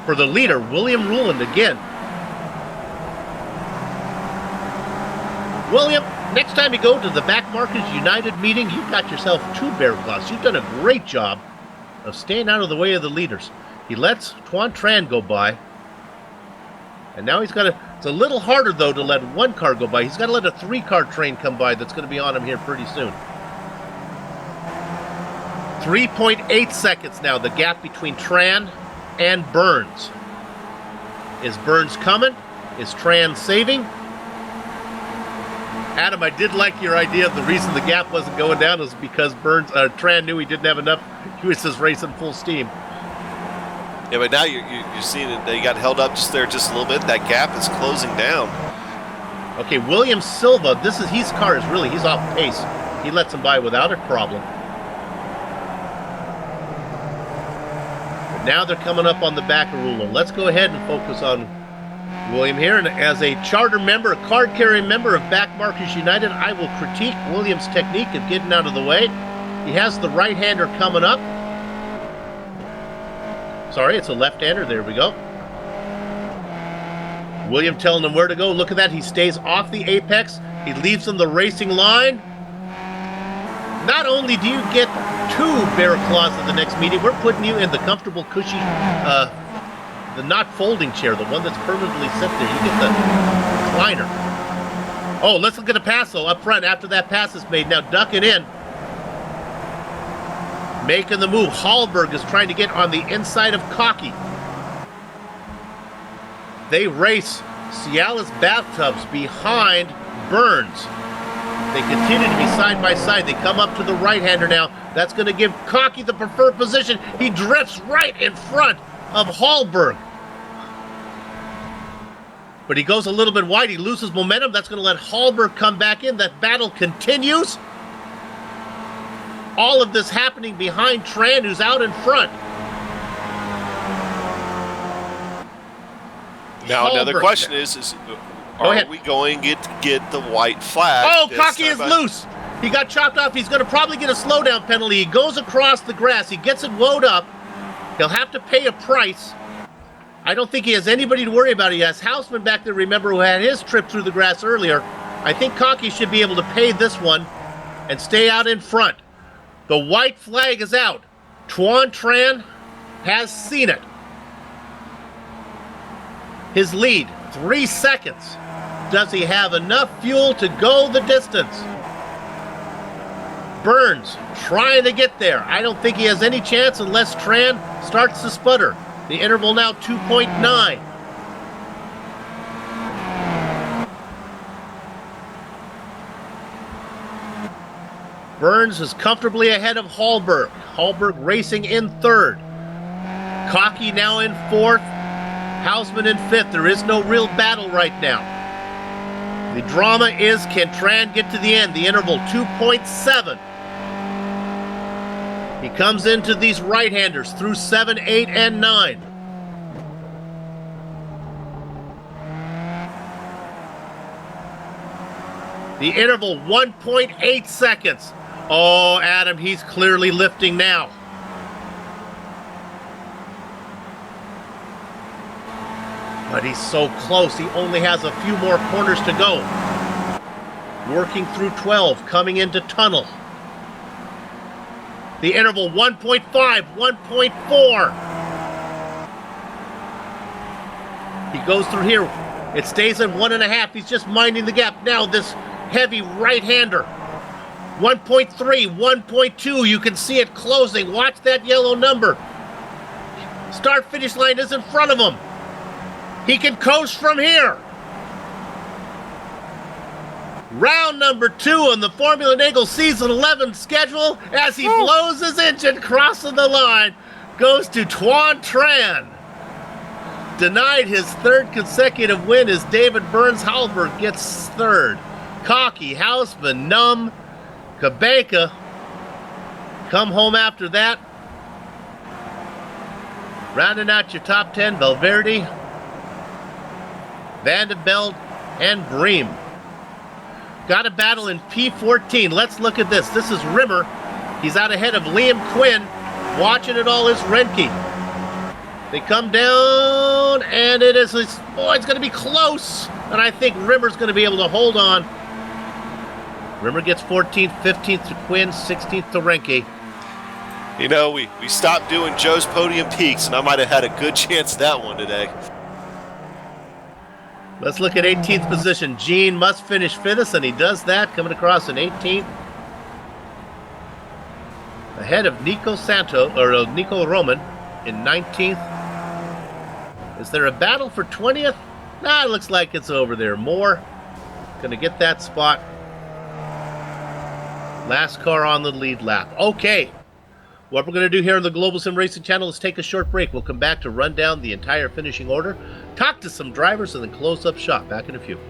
S4: for the leader, William Ruland again. William, next time you go to the Back Markers United meeting, you've got yourself 2 bear claws. You've done a great job of staying out of the way of the leaders. He lets Tuan Tran go by. And now he's got to... It's a little harder, though, to let 1 car go by. He's got to let a 3-car train come by that's going to be on him here pretty soon. 3.8 seconds now, the gap between Tran and Burns. Is Burns coming? Is Tran saving? Adam, I did like your idea of the reason the gap wasn't going down was because Tran knew he didn't have enough. He was just racing full steam.
S5: Yeah, but now you're seeing it. They got held up just there just a little bit. That gap is closing down.
S4: Okay, William Silva, his car is really, he's off pace. He lets him by without a problem. But now they're coming up on the back of Rulo. Let's go ahead and focus on William here. And as a charter member, a card-carrying member of Back Markers United, I will critique William's technique of getting out of the way. He has the right-hander coming up. Sorry, it's a left-hander. There we go. William telling him where to go. Look at that. He stays off the apex. He leaves him the racing line. Not only do you get 2 bear claws at the next meeting, we're putting you in the comfortable, cushy, the not folding chair, the one that's permanently set there. You get the recliner. Oh, let's look at the pass, though, up front after that pass is made. Now ducking in. Making the move. Hallberg is trying to get on the inside of Cocky. They race Cialis Bathtubs behind Burns. They continue to be side by side. They come up to the right-hander now. That's going to give Cocky the preferred position. He drifts right in front of Hallberg. But he goes a little bit wide. He loses momentum. That's going to let Hallberg come back in. That battle continues. All of this happening behind Tran, who's out in front.
S5: Now,
S4: Hallberg.
S5: another question is are we going to get the white flag?
S4: Oh,
S5: this
S4: Cocky is
S5: time?
S4: loose. He got chopped off. He's going to probably get a slowdown penalty. He goes across the grass. He gets it woed up. He'll have to pay a price. I don't think he has anybody to worry about. He has Houseman back there, remember, who had his trip through the grass earlier. I think Cocky should be able to pay this one and stay out in front. The white flag is out. Tuan Tran has seen it. His lead, 3 seconds. Does he have enough fuel to go the distance? Burns trying to get there. I don't think he has any chance unless Tran starts to sputter. The interval now 2.9. Burns is comfortably ahead of Hallberg. Hallberg racing in third. Cocky now in fourth. Houseman in fifth. There is no real battle right now. The drama is, can Tran get to the end? The interval 2.7. He comes into these right-handers through 7, 8, and 9. The interval 1.8 seconds. Oh, Adam, he's clearly lifting now. But he's so close. He only has a few more corners to go. Working through 12, coming into tunnel. The interval 1.5, 1.4. He goes through here. It stays at 1.5. He's just minding the gap. Now this heavy right-hander. 1.3, 1.2. You can see it closing. Watch that yellow number. Start-finish line is in front of him. He can coast from here. Round number 2 on the Formula Neagle Season 11 schedule as he blows his engine crossing the line. Goes to Tuan Tran. Denied his third consecutive win as David Burns Hallberg gets third. Cocky, Houseman, Numb, Cabanca come home after that. Rounding out your top 10, Valverde, Vandeveld, and Bream. Got a battle in P14. Let's look at this. This is Rimmer. He's out ahead of Liam Quinn. Watching it all is Renke. They come down, and it's going to be close. And I think Rimmer's going to be able to hold on. Rimmer gets 14th, 15th to Quinn, 16th to Renke.
S5: You know, we stopped doing Joe's Podium Peaks, and I might have had a good chance at that one today.
S4: Let's look at 18th position. Gene must finish 5th, and he does that, coming across in 18th. Ahead of Nico Roman in 19th. Is there a battle for 20th? Nah, it looks like it's over there. Moore gonna get that spot. Last car on the lead lap. Okay. What we're going to do here on the Global Sim Racing channel is take a short break. We'll come back to run down the entire finishing order, talk to some drivers, and then close up shop. Back in a few.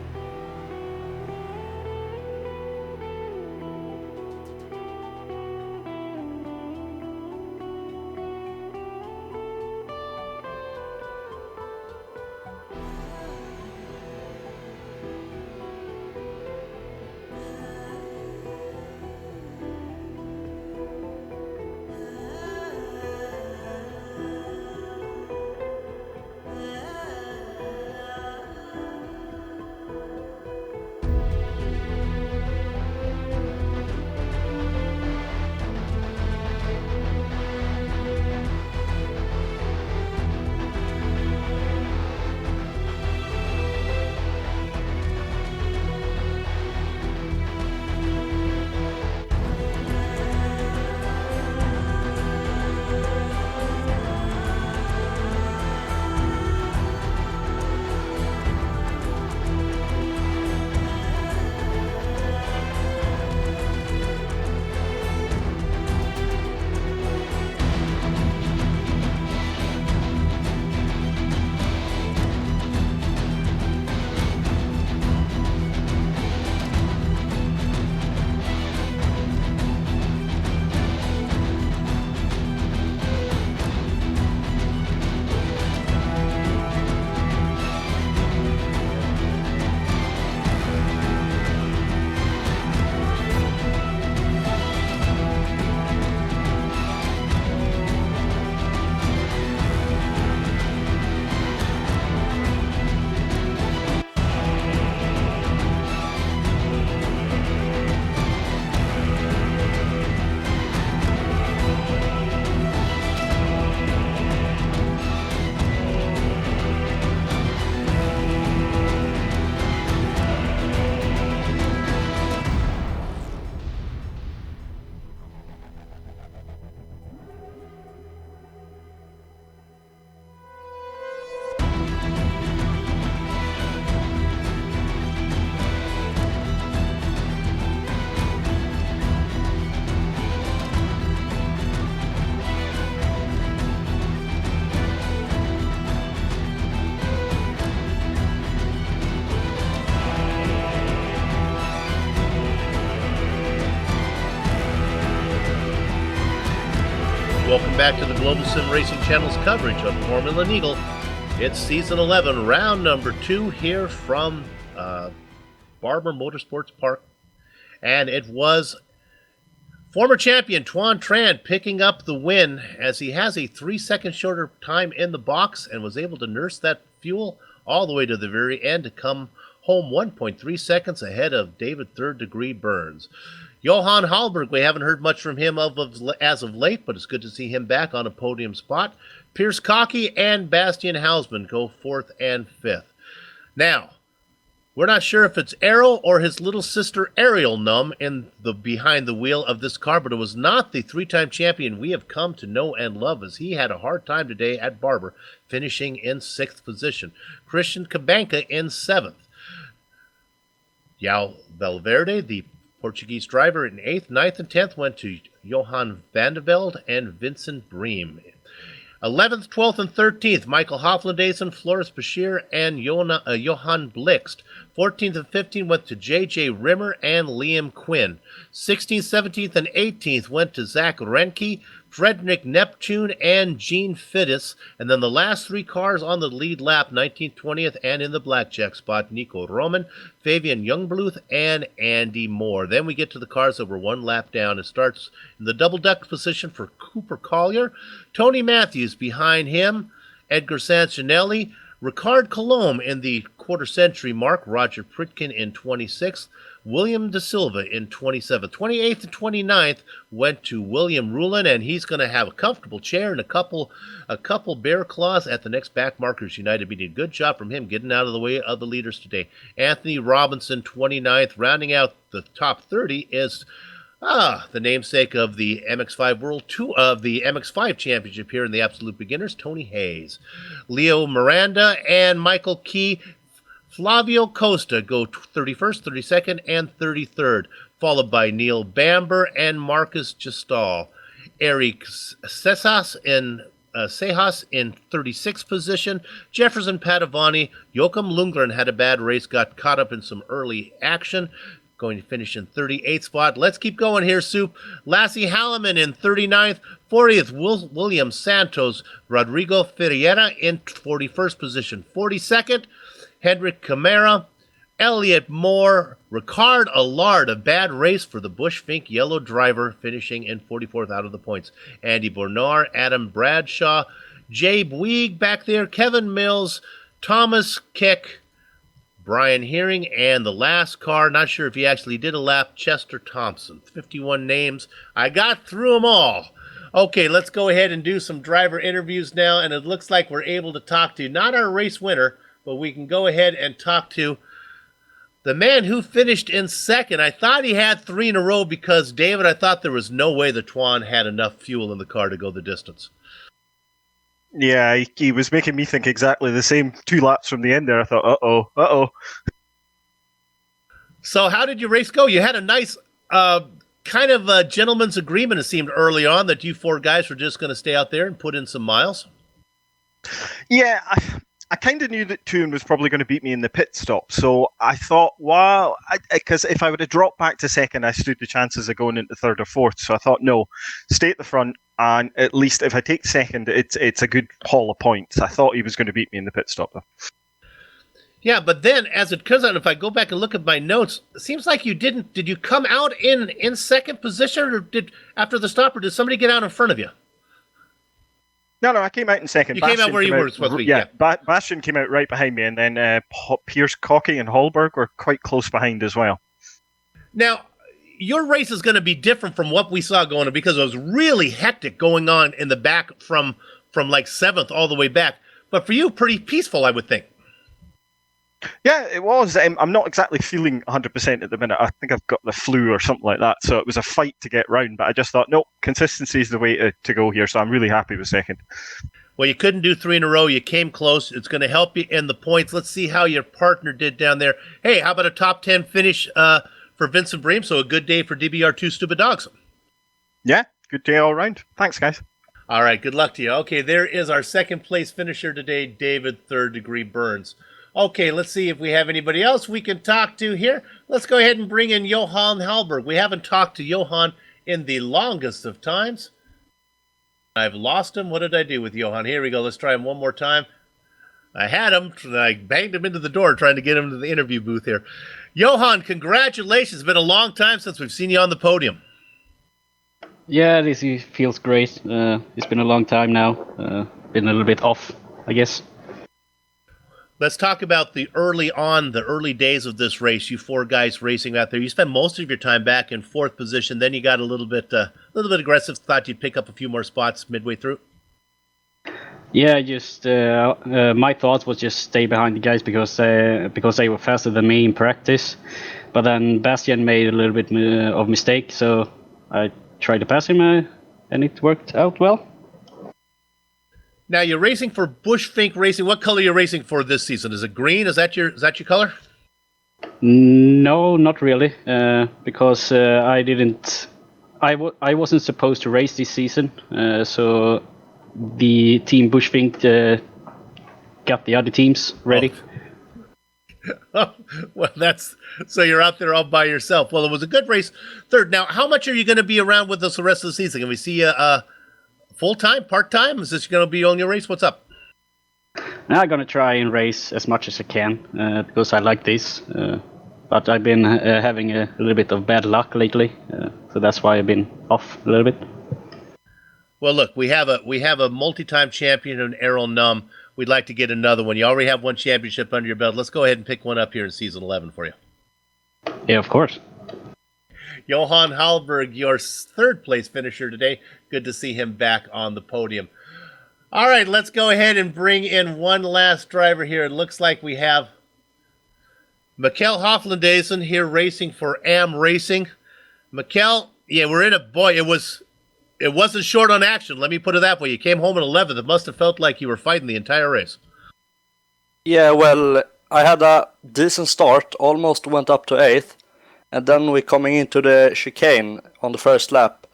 S4: welcome back to the Global Sim Racing Channel's coverage of Formula Neagle. It's season 11, round number 2 here from Barber Motorsports Park. And it was former champion Tuan Tran picking up the win as he has a 3-second shorter time in the box and was able to nurse that fuel all the way to the very end to come home 1.3 seconds ahead of David Third Degree Burns. Johan Hallberg, we haven't heard much from him as of late, but it's good to see him back on a podium spot. Pierce Cockey and Bastian Hausman go 4th and 5th. Now, we're not sure if it's Arrow or his little sister Ariel Num in the behind the wheel of this car, but it was not the 3-time champion we have come to know and love, as he had a hard time today at Barber, finishing in 6th position. Christian Cabanca in 7th. João Valverde, the Portuguese driver, in 8th, 9th, and 10th went to Johan van der Velde and Vincent Bream. 11th, 12th, and 13th, Michael Hoflandaisen, Floris Bashir, and Johan Blixt. 14th and 15th went to J.J. Rimmer and Liam Quinn. 16th, 17th, and 18th went to Zach Renke, Frederick Neptune, and Gene Fittis. And then the last 3 cars on the lead lap, 19th, 20th, and in the blackjack spot, Nico Roman, Fabian Youngbluth, and Andy Moore. Then we get to the cars that were 1 lap down. It starts in the double-duck position for Cooper Collier, Tony Matthews behind him, Edgar Sancinelli, Ricard Colombe in the quarter-century mark, Roger Pritkin in 26th, William Da Silva in 27th. 28th and 29th went to William Rulin, and he's going to have a comfortable chair and a couple bear claws at the next Backmarkers United meeting. Good job from him getting out of the way of the leaders today. Anthony Robinson, 29th. Rounding out the top 30 is the namesake of the MX-5 World Tour of the MX-5 Championship here in the Absolute Beginners, Tony Hayes. Leo Miranda and Michael Key, Flavio Costa go 31st, 32nd, and 33rd, followed by Neil Bamber and Marcus Gestal. Eric Sejas in 36th position. Jefferson Padovani, Joachim Lundgren had a bad race, got caught up in some early action, going to finish in 38th spot. Let's keep going here, Soup. Lassie Halliman in 39th. 40th, William Santos. Rodrigo Ferreira in 41st position. 42nd, Hendrik Camara. Elliot Moore. Ricard Allard, a bad race for the Bush Fink yellow driver, finishing in 44th out of the points. Andy Bornar, Adam Bradshaw, Jay Bouygues back there, Kevin Mills, Thomas Kick, Brian Hearing, and the last car, not sure if he actually did a lap, Chester Thompson. 51 names. I got through them all. Okay, let's go ahead and do some driver interviews now, and it looks like we're able to talk to not our race winner, but we can go ahead and talk to the man who finished in 2nd. I thought he had 3 in a row because, David, I thought there was no way that Tuan had enough fuel in the car to go the distance.
S6: Yeah, he was making me think exactly the same 2 laps from the end there. I thought, uh-oh.
S4: So how did your race go? You had a nice kind of a gentleman's agreement, it seemed, early on, that you 4 guys were just going to stay out there and put in some miles.
S6: Yeah, I kind of knew that Toon was probably going to beat me in the pit stop. So I thought, wow, because if I would have dropped back to 2nd, I stood the chances of going into 3rd or 4th. So I thought, no, stay at the front. And at least if I take 2nd, it's a good haul of points. I thought he was going to beat me in the pit stop, though.
S4: Yeah, but then, as it turns out, if I go back and look at my notes, it seems like you didn't. Did you come out in 2nd position, or after the stop, or did somebody get out in front of you?
S6: No, I came out in 2nd.
S4: You came out where you were supposed to be. Yeah.
S6: Bastian came out right behind me, and then Pierce, Cockey, and Hallberg were quite close behind as well.
S4: Now, your race is going to be different from what we saw going on, because it was really hectic going on in the back from like 7th all the way back. But for you, pretty peaceful, I would think.
S6: Yeah, it was. I'm not exactly feeling 100% at the minute. I think I've got the flu or something like that. So it was a fight to get round. But I just thought, no, consistency is the way to go here. So I'm really happy with 2nd.
S4: Well, you couldn't do 3 in a row. You came close. It's going to help you in the points. Let's see how your partner did down there. Hey, how about a top 10 finish for Vincent Bream? So a good day for DBR2 Stupid Dogs.
S6: Yeah, good day all round. Thanks, guys.
S4: All right, good luck to you. Okay, there is our 2nd place finisher today, David Third Degree Burns. Okay, let's see if we have anybody else we can talk to here. Let's go ahead and bring in Johan Hallberg. We haven't talked to Johan in the longest of times. I've lost him. What did I do with Johan? Here we go. Let's try him one more time. I had him. I banged him into the door trying to get him to the interview booth here. Johan, congratulations. It's been a long time since we've seen you on the podium.
S7: Yeah, this feels great. It's been a long time now. Been a little bit off, I guess.
S4: Let's talk about the early days of this race. You four guys racing out there. You spent most of your time back in fourth position. Then you got a little bit aggressive. Thought you'd pick up a few more spots midway through.
S7: Yeah, just my thoughts was just stay behind the guys because they were faster than me in practice. But then Bastian made a little bit of mistake, so I tried to pass him, and it worked out well.
S4: Now you're racing for Bushfink Racing. What color are you racing for this season? Is it green? Is that your color?
S7: No, not really, because I wasn't supposed to race this season, so the team Bushfink got the other teams ready.
S4: Oh, well, so you're out there all by yourself. Well, it was a good race. Third. Now, how much are you going to be around with us the rest of the season? Can we see you full-time, part-time? Is this going to be on your race? What's up?
S7: I'm going to try and race as much as I can because I like this. But I've been having a little bit of bad luck lately, so that's why I've been off a little bit.
S4: Well, look, we have a multi-time champion in Errol Num. We'd like to get another one. You already have one championship under your belt. Let's go ahead and pick one up here in season 11 for you.
S7: Yeah, of course.
S4: Johan Hallberg, your third place finisher today. Good to see him back on the podium. All right, let's go ahead and bring in one last driver here. It looks like we have Mikkel Hoflandaisen here racing for Am Racing. Mikkel, yeah, we're in a boy. It wasn't short on action. Let me put it that way. You came home in 11th. It must have felt like you were fighting the entire race.
S8: Yeah, well, I had a decent start, almost went up to 8th, and then we coming into the chicane on the first lap.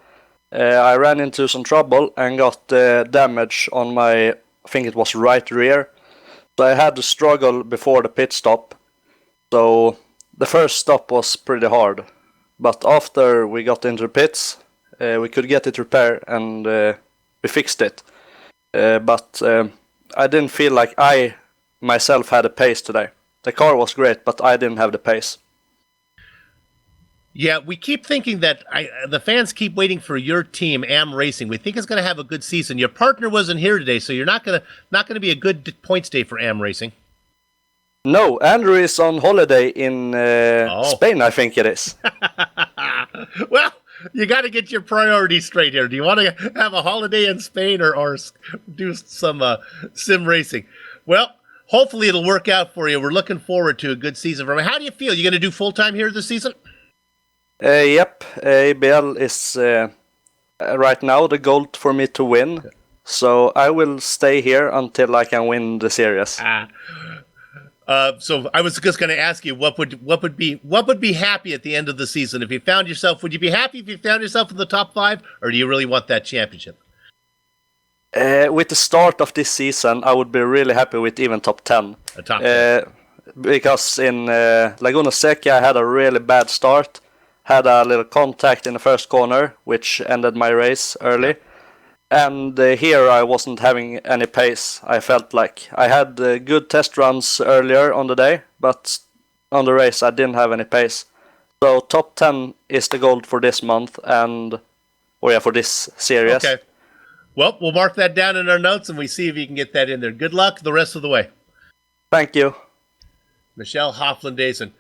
S8: I ran into some trouble and got damage on my, I think it was right rear. So I had to struggle before the pit stop. So the first stop was pretty hard. But after we got into the pits, we could get it repaired and we fixed it. But I didn't feel like I myself had a pace today. The car was great, but I didn't have the pace.
S4: Yeah, we keep thinking that the fans keep waiting for your team, Am Racing. We think it's going to have a good season. Your partner wasn't here today, so you're not going to be a good points day for Am Racing.
S8: No, Andrew is on holiday in Spain, I think it is.
S4: Well, you got to get your priorities straight here. Do you want to have a holiday in Spain or do some sim racing? Well, hopefully it'll work out for you. We're looking forward to a good season for me. How do you feel? You going to do full-time here this season?
S8: Yep, ABL is right now the goal for me to win. So I will stay here until I can win the series.
S4: So I was just going to ask you what would be happy at the end of the season if you found yourself? Would you be happy if you found yourself in the top 5, or do you really want that championship?
S8: With the start of this season, I would be really happy with even top 10.
S4: Top 10.
S8: Because in Laguna Seca I had a really bad start. Had a little contact in the first corner, which ended my race early. And here I wasn't having any pace. I felt like I had good test runs earlier on the day, but on the race I didn't have any pace. So top 10 is the goal for this month for this series.
S4: Okay. Well, we'll mark that down in our notes and we see if you can get that in there. Good luck the rest of the way.
S8: Thank you.
S4: Michelle Hoflandaisen.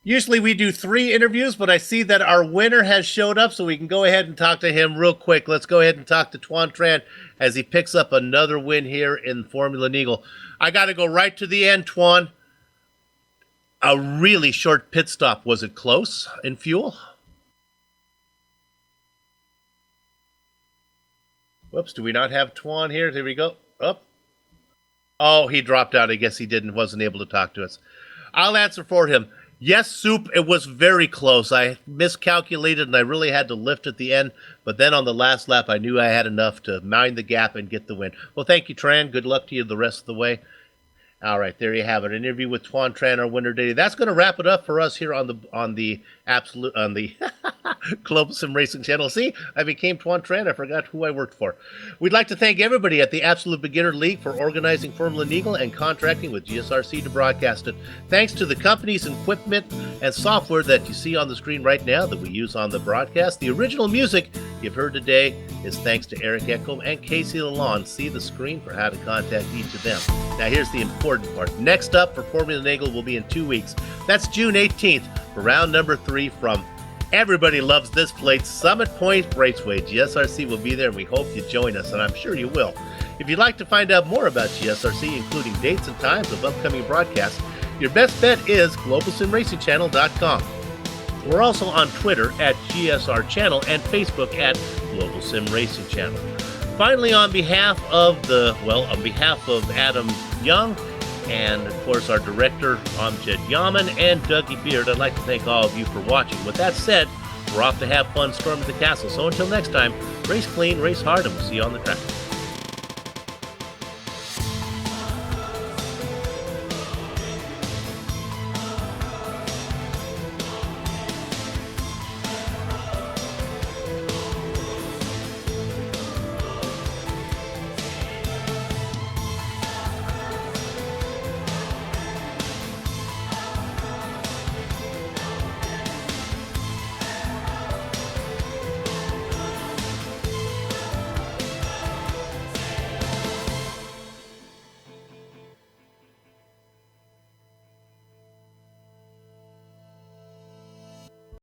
S4: Usually we do 3 interviews, but I see that our winner has showed up, so we can go ahead and talk to him real quick. Let's go ahead and talk to Tuan Tran as he picks up another win here in Formula Neagle. I got to go right to the end, Tuan. A really short pit stop. Was it close in fuel? Whoops, do we not have Tuan here? Here we go. Oh, he dropped out. I guess he wasn't able to talk to us. I'll answer for him. Yes, Soup, it was very close. I miscalculated and I really had to lift at the end. But then on the last lap, I knew I had enough to mind the gap and get the win. Well, thank you, Tran. Good luck to you the rest of the way. All right, there you have it. An interview with Tuan Tran, our winner today. That's going to wrap it up for us here on the Global Sim Racing Channel. See, I became Tuan Tran. I forgot who I worked for. We'd like to thank everybody at the Absolute Beginner League for organizing Formula Neagle and contracting with GSRC to broadcast it. Thanks to the companies, equipment, and software that you see on the screen right now that we use on the broadcast. The original music you've heard today is thanks to Eric Echolm and Casey Lalonde. See the screen for how to contact each of them. Now here's the important part. Next up for Formula Neagle will be in 2 weeks. That's June 18th for round number 3 from Everybody Loves This Place, Summit Point Raceway. GSRC will be there, and we hope you join us, and I'm sure you will. If you'd like to find out more about GSRC, including dates and times of upcoming broadcasts, your best bet is GlobalSimRacingChannel.com. We're also on Twitter at GSR Channel and Facebook at Global Sim Racing Channel. Finally, on behalf of Adam Young, and of course our director Amjad Yaman and Dougie Beard, I'd like to thank all of you for watching. With that said, we're off to have fun storming the castle. So until next time, race clean, race hard, and we'll see you on the track.